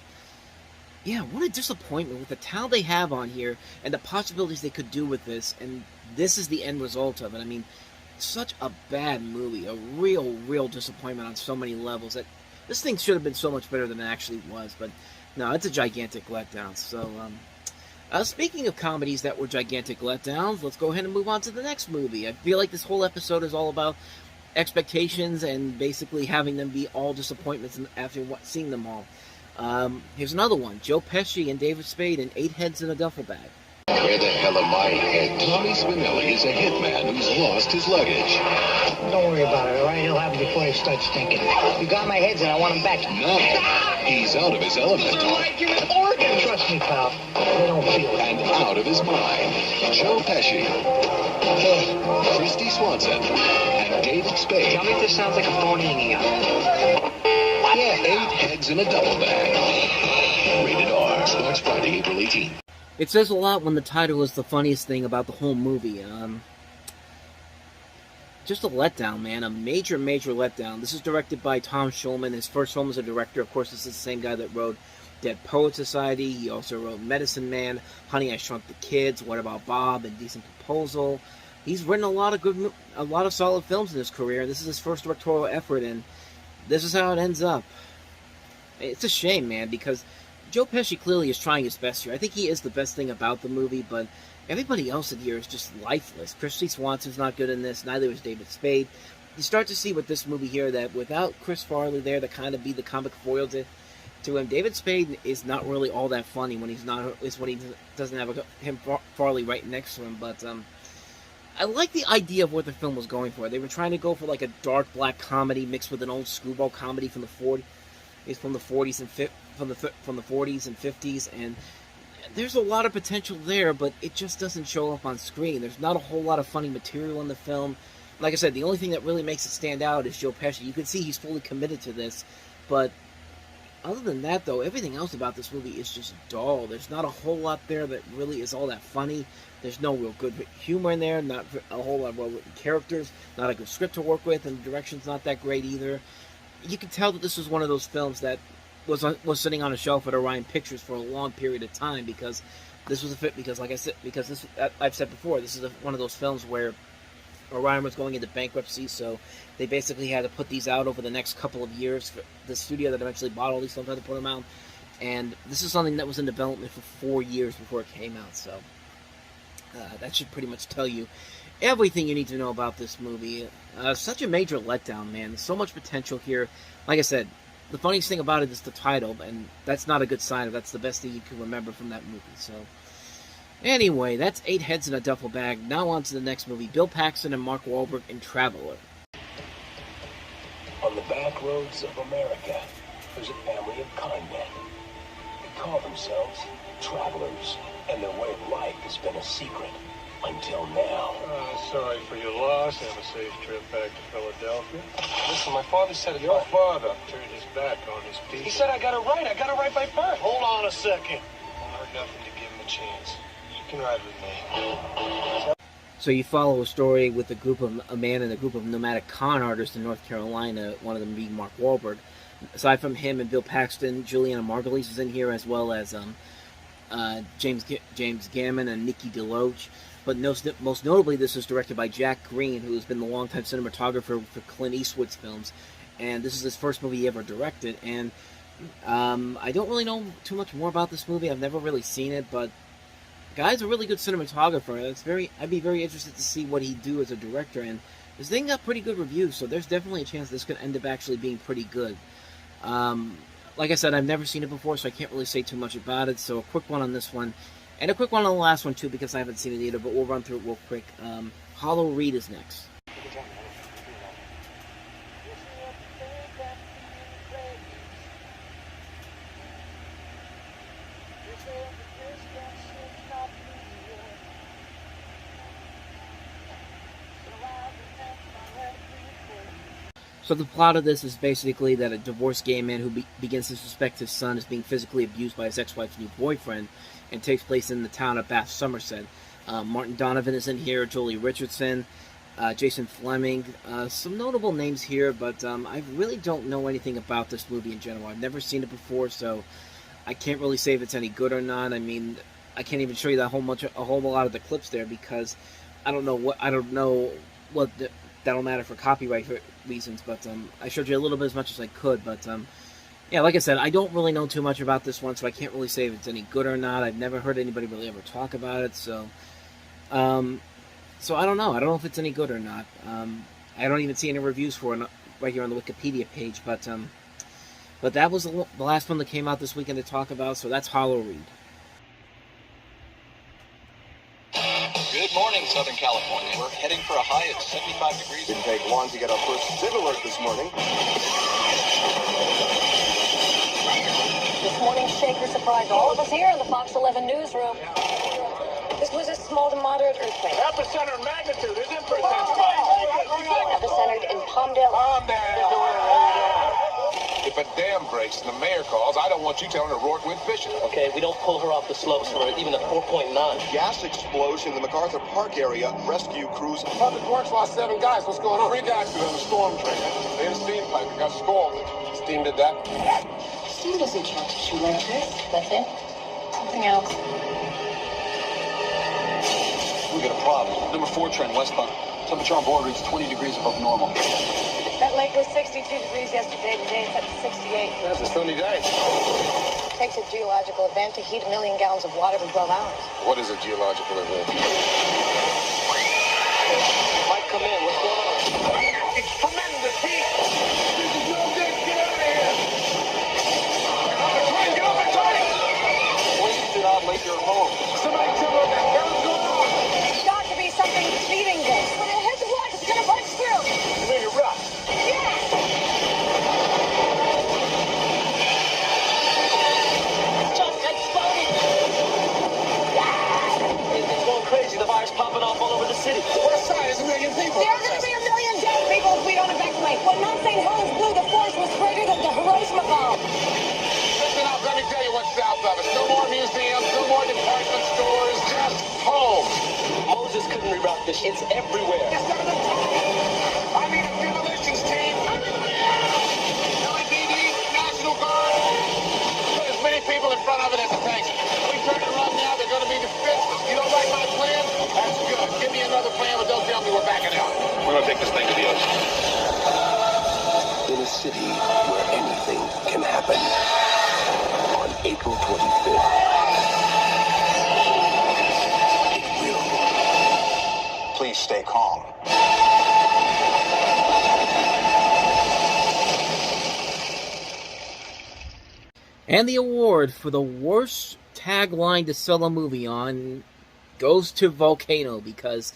yeah, what a disappointment with the talent they have on here and the possibilities they could do with this, and this is the end result of it. I mean, such a bad movie, a real disappointment on so many levels. That this thing should have been so much better than it actually was, but no, it's a gigantic letdown. So, speaking of comedies that were gigantic letdowns, let's go ahead and move on to the next movie. I feel like this whole episode is all about expectations and basically having them be all disappointments after seeing them all. Here's another one. Joe Pesci and David Spade in 8 Heads in a Duffel Bag. Where the hell am I head? Tommy Spinelli is a hitman who's lost his luggage. Don't worry about it, all right? He'll have it before he starts thinking. You got my heads and I want them back. No, he's out of his element. Like you're an organ. Trust me, pal. They don't feel it. And out of his mind. Joe Pesci, Christy Swanson, and David Spade. Tell me if this sounds like a phone hanging up. Yeah, 8 Heads in a Duffel Bag. Rated R. Starts Friday, April 18th. It says a lot when the title is the funniest thing about the whole movie. Just a letdown, man. A major letdown. This is directed by Tom Schulman. His first film as a director. Of course, this is the same guy that wrote Dead Poet Society. He also wrote Medicine Man, Honey, I Shrunk the Kids, What About Bob, and Decent Proposal. He's written a lot of solid films in his career. This is his first directorial effort, and this is how it ends up. It's a shame, man, because Joe Pesci clearly is trying his best here. I think he is the best thing about the movie, but everybody else in here is just lifeless. Christy Swanson's not good in this. Neither is David Spade. You start to see with this movie here that without Chris Farley there to kind of be the comic foil to him, David Spade is not really all that funny when he doesn't have Farley right next to him. But I like the idea of what the film was going for. They were trying to go for like a dark black comedy mixed with an old screwball comedy from the 40s. It's from the 40s and 40s and 50s, and there's a lot of potential there, but it just doesn't show up on screen. There's not a whole lot of funny material in the film. Like I said, the only thing that really makes it stand out is Joe Pesci. You can see he's fully committed to this, but other than that, though, everything else about this movie is just dull. There's not a whole lot there that really is all that funny. There's no real good humor in there, not a whole lot of well-written characters, not a good script to work with, and the direction's not that great either. You can tell that this was one of those films that was sitting on a shelf at Orion Pictures for a long period of time, because this was a fit. Because, like I said, I've said before, this is one of those films where Orion was going into bankruptcy, so they basically had to put these out over the next couple of years. The studio that eventually bought all these films had to put them out, and this is something that was in development for 4 years before it came out. So that should pretty much tell you everything you need to know about this movie. Such a major letdown, man. So much potential here. Like I said, the funniest thing about it is the title, and that's not a good sign if that's the best thing you can remember from that movie. So, anyway, that's 8 Heads in a Duffel Bag. Now on to the next movie, Bill Paxton and Mark Wahlberg in Traveler. On the back roads of America, there's a family of con men. They call themselves Travelers, and their way of life has been a secret. Until now. Sorry for your loss. Have a safe trip back to Philadelphia. Listen, my father said your father turned his back on his people. He said I got it right. I got it right by birth. Hold on a second. I heard nothing to give him a chance. You can ride with me. So you follow a story with a man and a group of nomadic con artists in North Carolina, one of them being Mark Wahlberg. Aside from him and Bill Paxton, Juliana Margulies is in here, as well as James Gammon and Nikki DeLoach. But most notably, this is directed by Jack Green, who has been the longtime cinematographer for Clint Eastwood's films. And this is his first movie he ever directed. And I don't really know too much more about this movie. I've never really seen it, but the guy's a really good cinematographer. I'd be very interested to see what he'd do as a director. And this thing got pretty good reviews, so there's definitely a chance this could end up actually being pretty good. Like I said, I've never seen it before, so I can't really say too much about it. So a quick one on this one. And a quick one on the last one, too, because I haven't seen it either, but we'll run through it real quick. Hollow Reed is next. So the plot of this is basically that a divorced gay man who begins to suspect his son is being physically abused by his ex-wife's new boyfriend, and takes place in the town of Bath, Somerset. Martin Donovan is in here, Jolie Richardson, Jason Fleming, some notable names here, but I really don't know anything about this movie in general. I've never seen it before, so I can't really say if it's any good or not. I mean, I can't even show you a whole lot of the clips there, because I don't know what that'll matter for copyright reasons, but I showed you a little bit as much as I could, but yeah, like I said, I don't really know too much about this one, so I can't really say if it's any good or not. I've never heard anybody really ever talk about it, so I don't know. I don't know if it's any good or not. I don't even see any reviews for it right here on the Wikipedia page, but that was the last one that came out this weekend to talk about, so that's Hollow Reed. Good morning, Southern California. We're heading for a high of 75 degrees. Didn't take long to get our first zip alert this morning. This morning's shaker surprised all of us here in the Fox 11 newsroom. This was a small to moderate earthquake. Epicenter magnitude is in percent. Epicentered in Palmdale. If a dam breaks and the mayor calls, I don't want you telling her Rourke went fishing. Okay, we don't pull her off the slopes for even a 4.9. Gas explosion in the MacArthur Park area. Rescue crews. Public Works lost 7 guys. What's going on? 3 guys were on the storm train. They had a steam pipe. It got scalded. Steam did that. Steve doesn't count to shoot like this. That's it? Something else. We got a problem. Number 4 trend, westbound. Temperature on board reads 20 degrees above normal. That lake was 62 degrees yesterday. Today it's up to 68. That's a sunny day. It takes a geological event to heat 1 million gallons of water for 12 hours. What is a geological event? Mike, come in. What's going on? It's tremendous heat. This is no good. Get out of here. Get off the train. Wasted on Lake your home. Somebody tell me what the hell is going on. There's got to be something feeding this. When it hits the water, it's gonna punch through. You mean you're rough? Yeah. Just exploding. It's going crazy. The fire's popping off all over the city. West side is 1 million people. There are gonna be 1 million dead people if we don't evacuate. When Mount St. Helens blew, the force was greater than the Hiroshima bomb. Listen up, let me tell you what's south of us. No more museums, no more department stores, just home. Moses couldn't reroute this. It's everywhere. I need a demolitions team. LAPD, National Guard. Put as many people in front of it as it takes. We turn it around now, they're going to be defenseless. You don't like my plan? That's good. Give me another plan, but don't tell me we're backing out. We're going to take this thing to the ocean. In a city where anything can happen. On April 25th. It will. Please stay calm. And the award for the worst tagline to sell a movie on goes to Volcano, because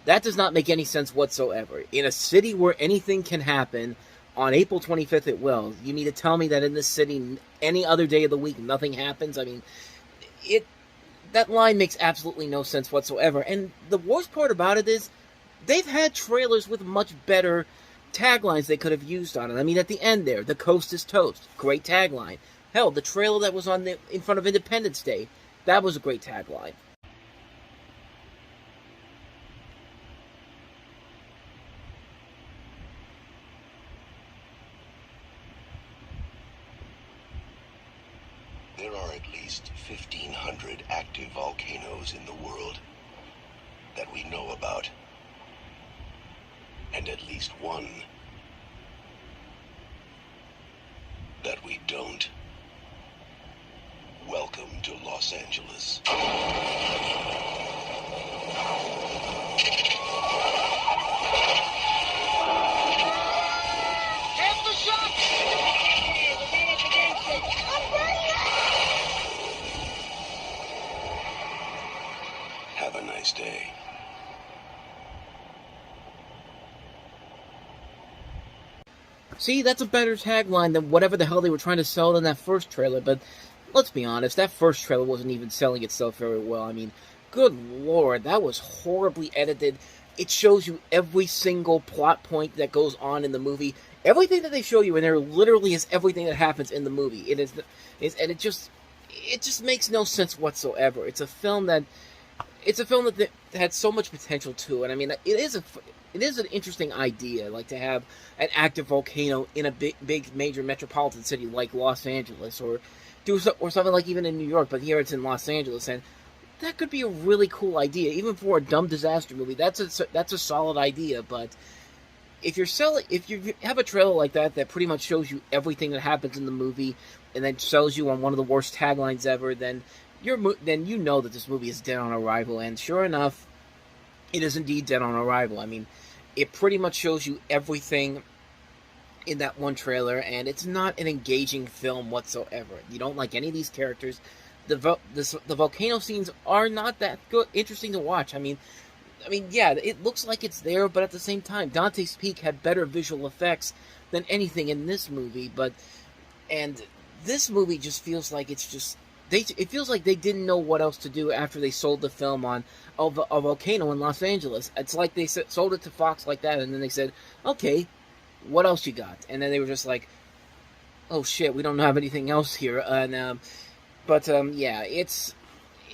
that does not make any sense whatsoever. In a city where anything can happen, on April 25th it will. You mean to tell me that in this city, any other day of the week, nothing happens? I mean, that line makes absolutely no sense whatsoever. And the worst part about it is, they've had trailers with much better taglines they could have used on it. I mean, at the end there, the coast is toast. Great tagline. Hell, the trailer that was in front of Independence Day, that was a great tagline. There are at least 1,500 active volcanoes in the world that we know about. And at least one that we don't. Welcome to Los Angeles. Get the shot! Have a nice day. See, that's a better tagline than whatever the hell they were trying to sell in that first trailer, but let's be honest, that first trailer wasn't even selling itself very well. I mean, good lord, that was horribly edited. It shows you every single plot point that goes on in the movie. Everything that they show you in there literally is everything that happens in the movie. It just makes no sense whatsoever. It's a film that had so much potential to it. I mean, it is an interesting idea, like to have an active volcano in a big major metropolitan city like Los Angeles, or something like even in New York, but here it's in Los Angeles, and that could be a really cool idea, even for a dumb disaster movie. That's a solid idea. But if you have a trailer like that pretty much shows you everything that happens in the movie, and then sells you on one of the worst taglines ever, then you know that this movie is dead on arrival. And sure enough, it is indeed dead on arrival. I mean, it pretty much shows you everything in that one trailer, and it's not an engaging film whatsoever. You don't like any of these characters. The volcano scenes are not that good, interesting to watch. I mean, yeah, it looks like it's there, but at the same time, Dante's Peak had better visual effects than anything in this movie. And this movie just feels like it feels like they didn't know what else to do after they sold the film on a volcano in Los Angeles. It's like they sold it to Fox like that, and then they said, okay, what else you got? And then they were just like, oh shit, we don't have anything else here. Yeah,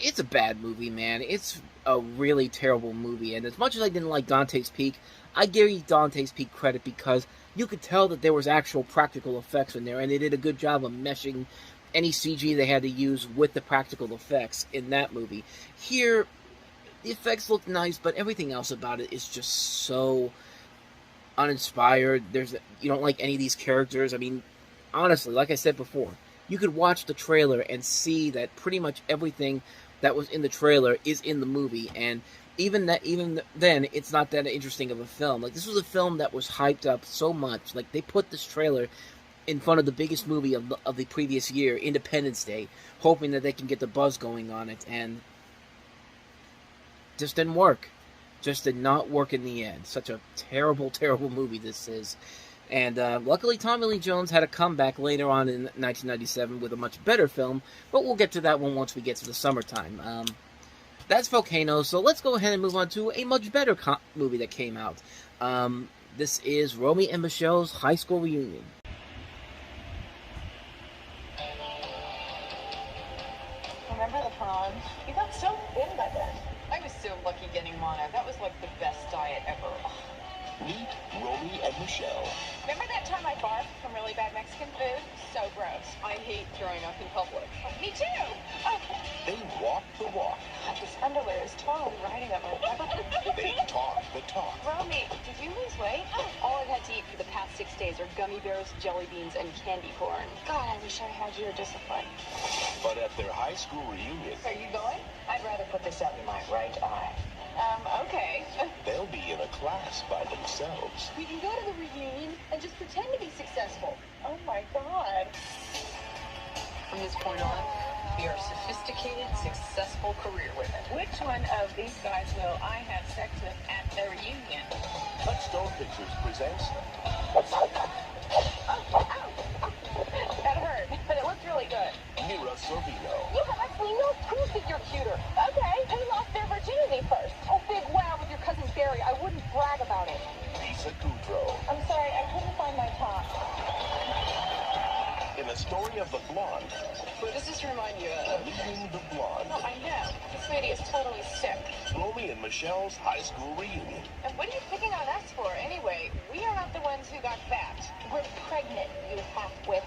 it's a bad movie, man. It's a really terrible movie. And as much as I didn't like Dante's Peak, I give Dante's Peak credit because you could tell that there was actual practical effects in there, and they did a good job of meshing any CG they had to use with the practical effects in that movie. Here, the effects look nice, but everything else about it is just so uninspired. You don't like any of these characters. I mean, honestly, like I said before, you could watch the trailer and see that pretty much everything that was in the trailer is in the movie, and even then, it's not that interesting of a film. Like, this was a film that was hyped up so much. Like, they put this trailer in front of the biggest movie of the previous year, Independence Day, hoping that they can get the buzz going on it, and just didn't work. Just did not work in the end. Such a terrible, terrible movie this is. And luckily, Tommy Lee Jones had a comeback later on in 1997 with a much better film, but we'll get to that one once we get to the summertime. That's Volcano, so let's go ahead and move on to a much better movie that came out. This is Romy and Michelle's high school reunion. Remember the prom? You got so thin by then. I was so lucky getting mono. That was like the best diet ever. Meet Romy and Michelle. Remember that time I barfed from really bad Mexican food? So gross. I hate throwing up in public. Me too! Oh. They walk the walk. God, this underwear is totally riding on my They talk the talk. Romy, did you lose weight? All I've had to eat for the past 6 days are gummy bears, jelly beans, and candy corn. God, I wish I had your discipline. But at their high school reunion... Are you going? I'd rather put this out in my right eye. Okay. They'll be in a class by themselves. We can go to the reunion and just pretend to be successful. Oh my God. From this point on, we are sophisticated, successful career women. Which one of these guys will I have sex with at the reunion? Lightstorm Pictures presents... That hurt, but it looked really good. Mira Sorvino. Yeah, actually, no, prove that you're cuter. Okay, who lost their virginity first? Oh, big wow with your cousin Barry. I wouldn't brag about it. Lisa Kudrow. I'm sorry, I couldn't find my top. In a story of the blonde. What does this remind you of? Meeting the blonde. Oh, I know. This lady is totally sick. Romy and Michelle's high school reunion. And what are you picking on us for, anyway? We are not the ones who got fat. We're pregnant, you half-wit.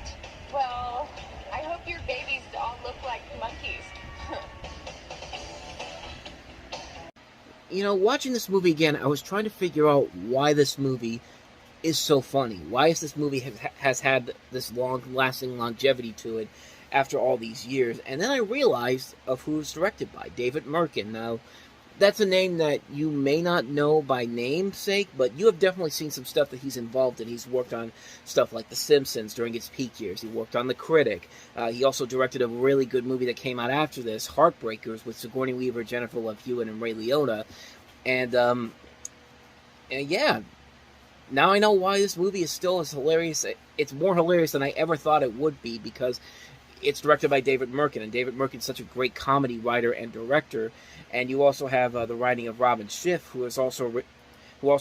Well, I hope your babies all look like monkeys. You know, watching this movie again, I was trying to figure out why this movie is so funny. Why is this movie has had this long-lasting longevity to it after all these years? And then I realized of who it's directed by, David Merkin. Now, that's a name that you may not know by namesake, but you have definitely seen some stuff that he's involved in. He's worked on stuff like The Simpsons during its peak years. He worked on The Critic. He also directed a really good movie that came out after this, Heartbreakers, with Sigourney Weaver, Jennifer Love Hewitt, and Ray Liotta. And yeah, now I know why this movie is still as hilarious. It's more hilarious than I ever thought it would be, because it's directed by David Merkin, and David Merkin's such a great comedy writer and director. And you also have the writing of Robin Schiff, who also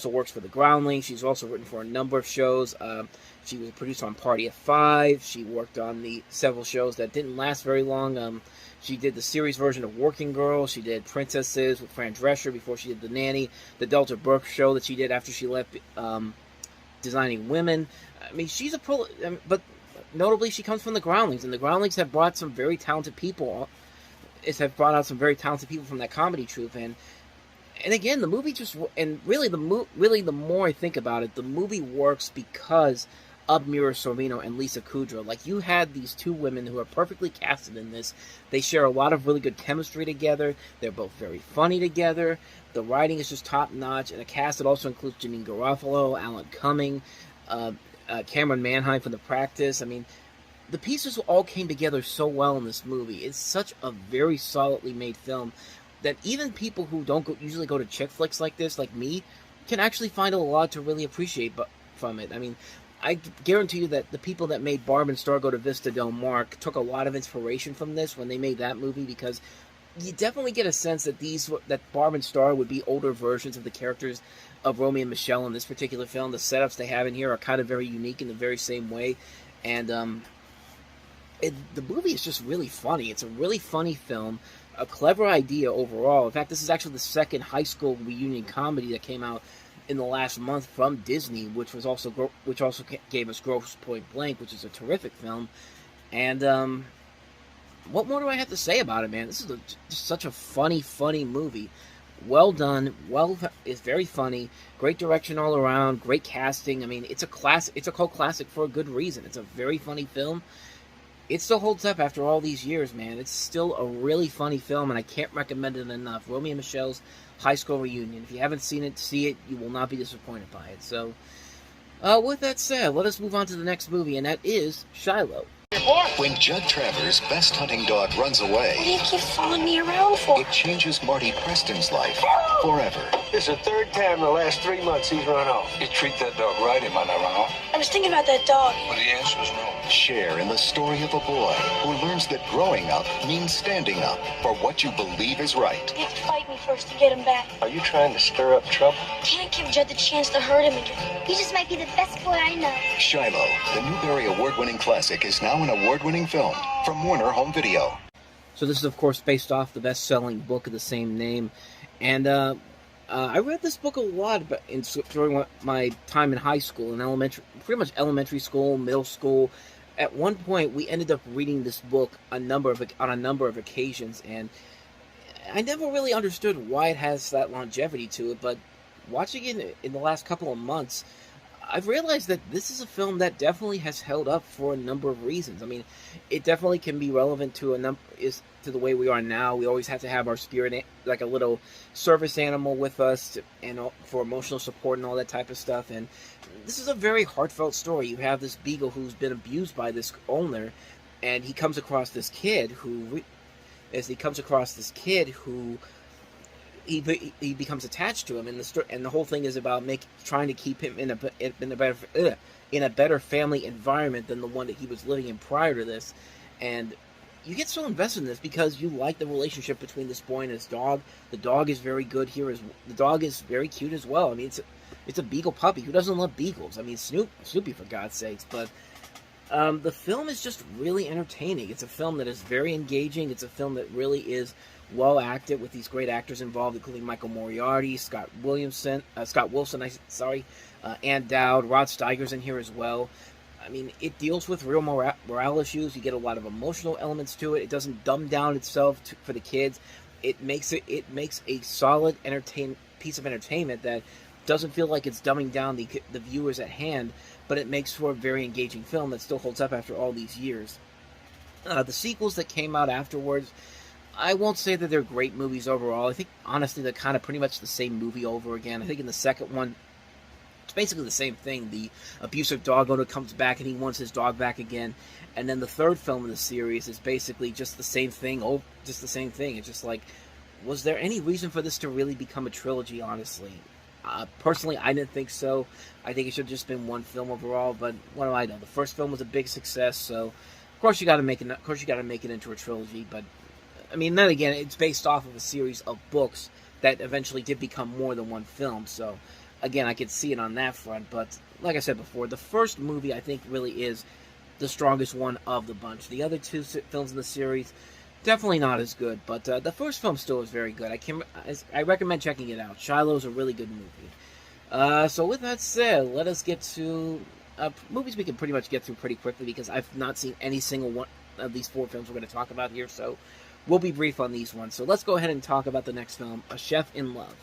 works for The Groundlings. She's also written for a number of shows. She was a producer on Party of Five. She worked on the several shows that didn't last very long. She did the series version of Working Girl. She did Princesses with Fran Drescher before she did The Nanny. The Delta Burke show that she did after she left Designing Women. I mean, she's but notably she comes from The Groundlings, and The Groundlings have brought some very talented people. Have brought out some very talented people from that comedy troupe, and again, the movie just, and really the more I think about it, the movie works because of Mira Sorvino and Lisa Kudrow. Like, you had these two women who are perfectly casted in this. They share a lot of really good chemistry together. They're both very funny together. The writing is just top notch, and a cast that also includes Janine Garofalo, Alan Cumming, Cameron Manheim from The Practice. I mean, the pieces all came together so well in this movie. It's such a very solidly made film that even people who don't usually go to chick flicks like this, like me, can actually find a lot to really appreciate from it. I mean, I guarantee you that the people that made Barb and Star Go to Vista Del Mar took a lot of inspiration from this when they made that movie, because you definitely get a sense that Barb and Star would be older versions of the characters of Romy and Michelle in this particular film. The setups they have in here are kind of very unique in the very same way, and the movie is just really funny. It's a really funny film a clever idea overall. In fact, this is actually the second high school reunion comedy that came out in the last month from Disney, which also gave us Grosse Point Blank, which is a terrific film. And what more do I have to say about it, man? This is just such a funny movie. Well done. It's very funny. Great direction all around. Great casting. I mean, it's a classic. It's a cult classic for a good reason. It's a very funny film. It still holds up after all these years, man. It's still a really funny film, and I can't recommend it enough. Romy and Michelle's high school reunion. If you haven't seen it, see it. You will not be disappointed by it. So, with that said, let us move on to the next movie, and that is Shiloh. When Judd Travers' best hunting dog runs away, What do you keep following me around for? it changes Marty Preston's life forever. It's the third time in the last 3 months he's run off. You treat that dog right, he might not run off. I was thinking about that dog. But the answer is no. Share in the story of a boy who learns that growing up means standing up for what you believe is right. You have to fight me first to get him back. Are you trying to stir up trouble? Can't give Judd the chance to hurt him again. He just might be the best boy I know. Shiloh, the Newbery Award-winning classic, is now an award-winning film from Warner Home Video. So this is, of course, based off the best-selling book of the same name. And I read this book a lot during my time in high school and pretty much elementary school, middle school. At one point, we ended up reading this book on a number of occasions, and I never really understood why it has that longevity to it, but watching it in the last couple of months, I've realized that this is a film that definitely has held up for a number of reasons. I mean, it definitely can be relevant to to the way we are now. We always have to have our spirit, like a little service animal with us, and for emotional support and all that type of stuff. And this is a very heartfelt story. You have this beagle who's been abused by this owner, and he comes across this kid who he becomes attached to him, and the whole thing is about trying to keep him in a better family environment than the one that he was living in prior to this. And you get so invested in this because you like the relationship between this boy and his dog. The dog is very good here. The dog is very cute as well. I mean, it's a beagle puppy. Who doesn't love beagles? I mean, Snoopy for God's sakes. But the film is just really entertaining. It's a film that is very engaging. It's a film that really is well acted with these great actors involved, including Michael Moriarty, Scott Wilson, Ann Dowd, Rod Steiger's in here as well. I mean, it deals with real morale issues. You get a lot of emotional elements to it. It doesn't dumb down itself for the kids. It makes a solid piece of entertainment that doesn't feel like it's dumbing down the viewers at hand, but it makes for a very engaging film that still holds up after all these years. The sequels that came out afterwards, I won't say that they're great movies overall. I think, honestly, they're kind of pretty much the same movie over again. I think in the second one, it's basically the same thing. The abusive dog owner comes back and he wants his dog back again. And then the third film in the series is basically just the same thing. It's just like, was there any reason for this to really become a trilogy, honestly? Personally, I didn't think so. I think it should have just been one film overall, but what do I know? The first film was a big success, so of course you got to make it into a trilogy. But I mean, then again, it's based off of a series of books that eventually did become more than one film. So again, I could see it on that front. But like I said before, the first movie I think really is the strongest one of the bunch. The other two films in the series, definitely not as good, but the first film still is very good. I recommend checking it out. Shiloh is a really good movie. So with that said, let us get to movies we can pretty much get through pretty quickly because I've not seen any single one of these four films we're going to talk about here, so we'll be brief on these ones. So let's go ahead and talk about the next film, A Chef in Love.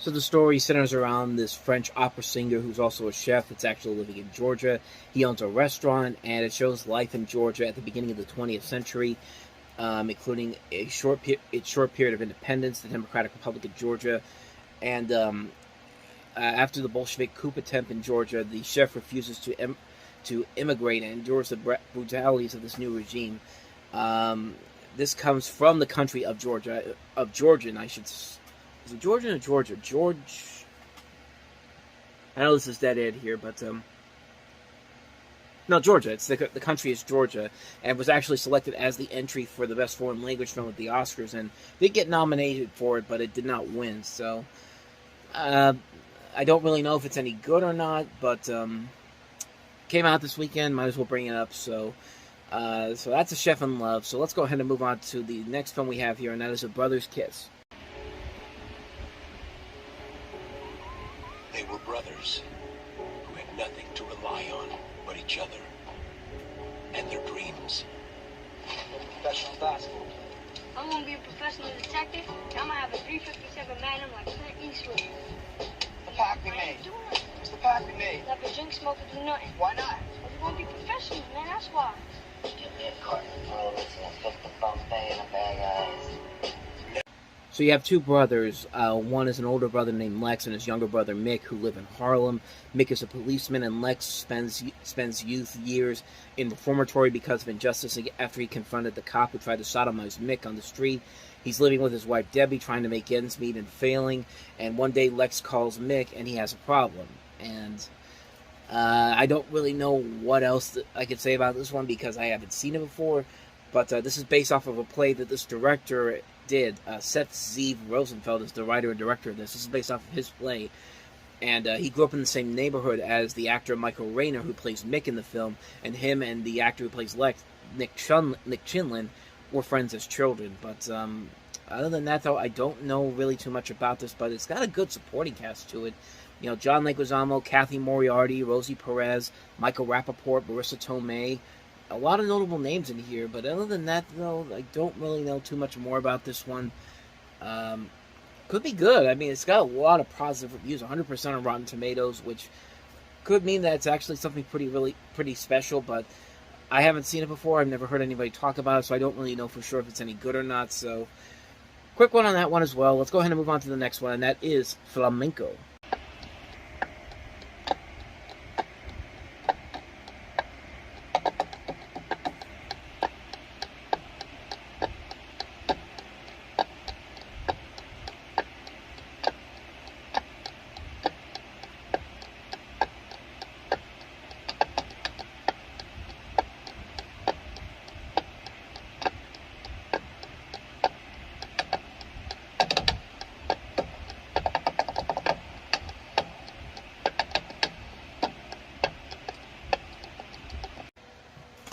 So the story centers around this French opera singer who's also a chef that's actually living in Georgia. He owns a restaurant, and it shows life in Georgia at the beginning of the 20th century, including a short period of independence, the Democratic Republic of Georgia. And after the Bolshevik coup attempt in Georgia, the chef refuses to immigrate and endures the brutalities of this new regime. This comes from the country of Georgian, I should say. Is it Georgian or Georgia? I know this is dead end here, but no, Georgia. It's the country is Georgia, and was actually selected as the entry for the best foreign language film at the Oscars, and did get nominated for it, but it did not win. So I don't really know if it's any good or not, but came out this weekend. Might as well bring it up. So that's A Chef in Love. So let's go ahead and move on to the next film we have here, and that is A Brother's Kiss. They were brothers who had nothing to rely on but each other and their dreams. Professional basketball. I'm gonna be a professional detective. I'm gonna have a 357 Magnum like Clint Eastwood. The pack we made. It's the pack we made. Like a drink smoker do nothing. Why not? Because we won't be professionals, man. That's why. Give me a carton of Taurus and a fifth of Bombay and a bag of eyes. So you have two brothers. One is an older brother named Lex and his younger brother Mick, who live in Harlem. Mick is a policeman, and Lex spends youth years in reformatory because of injustice after he confronted the cop who tried to sodomize Mick on the street. He's living with his wife Debbie, trying to make ends meet and failing. And one day Lex calls Mick, and he has a problem. And I don't really know what else I could say about this one because I haven't seen it before. But this is based off of a play that this director did. Seth Zeev Rosenfeld is the writer and director of this. This is based off of his play. And he grew up in the same neighborhood as the actor Michael Rayner, who plays Mick in the film. And him and the actor who plays Lex, Nick Chinlin, were friends as children. But other than that, though, I don't know really too much about this. But it's got a good supporting cast to it. You know, John Leguizamo, Kathy Moriarty, Rosie Perez, Michael Rappaport, Marissa Tomei. A lot of notable names in here, but other than that, though, I don't really know too much more about this one. Could be good. I mean, it's got a lot of positive reviews, 100% on Rotten Tomatoes, which could mean that it's actually something pretty special, but I haven't seen it before. I've never heard anybody talk about it, so I don't really know for sure if it's any good or not. So, quick one on that one as well. Let's go ahead and move on to the next one, and that is Flamenco.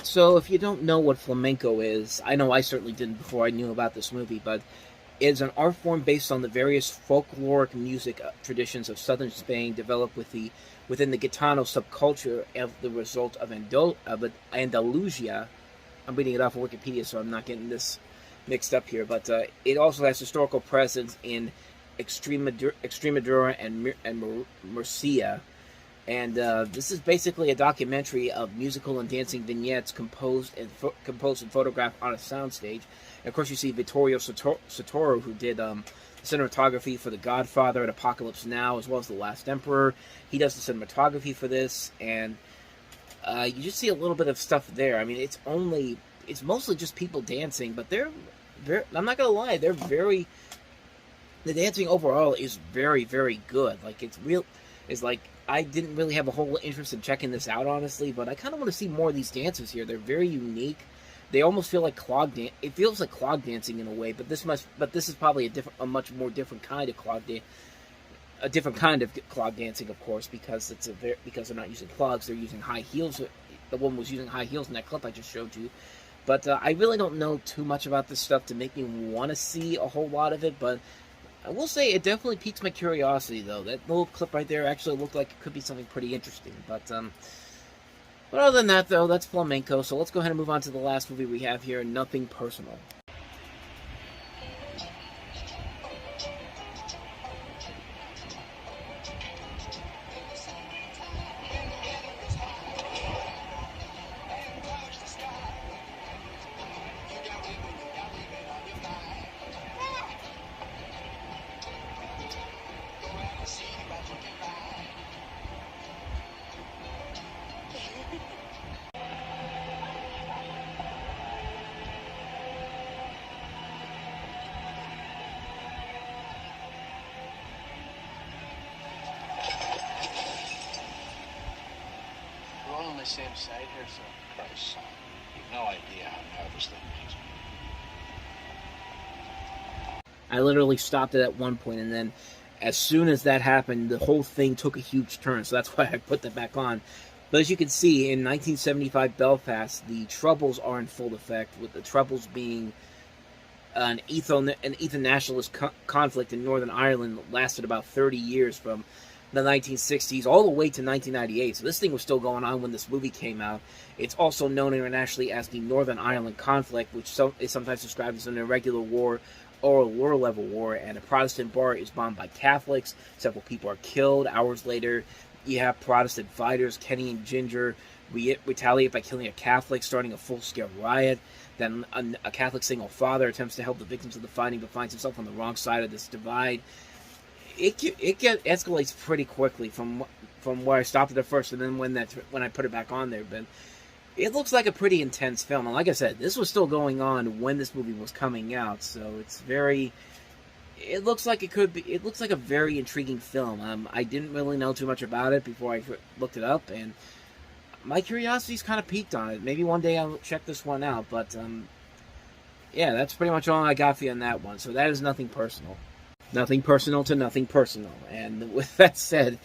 So, if you don't know what flamenco is, I know I certainly didn't before I knew about this movie, but it's an art form based on the various folkloric music traditions of southern Spain developed within the Gitano subculture as the result of Andalusia. I'm reading it off of Wikipedia, so I'm not getting this mixed up here, but it also has historical presence in Extremadura and Murcia. And this is basically a documentary of musical and dancing vignettes composed and photographed on a soundstage. And of course, you see Vittorio Sotoro, who did cinematography for The Godfather and Apocalypse Now, as well as The Last Emperor. He does the cinematography for this, and you just see a little bit of stuff there. I mean, it's mostly just people dancing, but I'm not gonna lie, the dancing overall is very, very good. Like, I didn't really have a whole interest in checking this out, honestly, but I kind of want to see more of these dances here. They're very unique. They almost feel like clog dance. It feels like clog dancing in a way, but this is probably a much more different kind of a different kind of clog dancing, of course, because because they're not using clogs, they're using high heels. The woman was using high heels in that clip I just showed you. But I really don't know too much about this stuff to make me want to see a whole lot of it, but I will say it definitely piques my curiosity, though. That little clip right there actually looked like it could be something pretty interesting. But other than that, though, that's flamenco. So let's go ahead and move on to the last movie we have here, Nothing Personal. same side here, so Christ, you've no idea how nervous that makes me. I literally stopped it at one point, and then as soon as that happened, the whole thing took a huge turn, so that's why I put that back on. But as you can see, in 1975 Belfast, the Troubles are in full effect, with the Troubles being an ethno-nationalist conflict in Northern Ireland that lasted about 30 years from the 1960s all the way to 1998. So this thing was still going on when this movie came out. It's also known internationally as the Northern Ireland conflict, which is sometimes described as an irregular war or a war-level war, and a Protestant bar is bombed by Catholics. Several people are killed. Hours later, you have Protestant fighters, Kenny and Ginger, retaliate by killing a Catholic, starting a full-scale riot. Then a Catholic single father attempts to help the victims of the fighting, but finds himself on the wrong side of this divide. It escalates pretty quickly from where I stopped it at first, and then when I put it back on there. But it looks like a pretty intense film, and like I said, this was still going on when this movie was coming out, so it's very. It looks like it could be. It looks like a very intriguing film. I didn't really know too much about it before I looked it up, and my curiosity's kind of piqued on it. Maybe one day I'll check this one out, but yeah, that's pretty much all I got for you on that one. So that is nothing personal. Nothing personal to nothing personal. And with that said,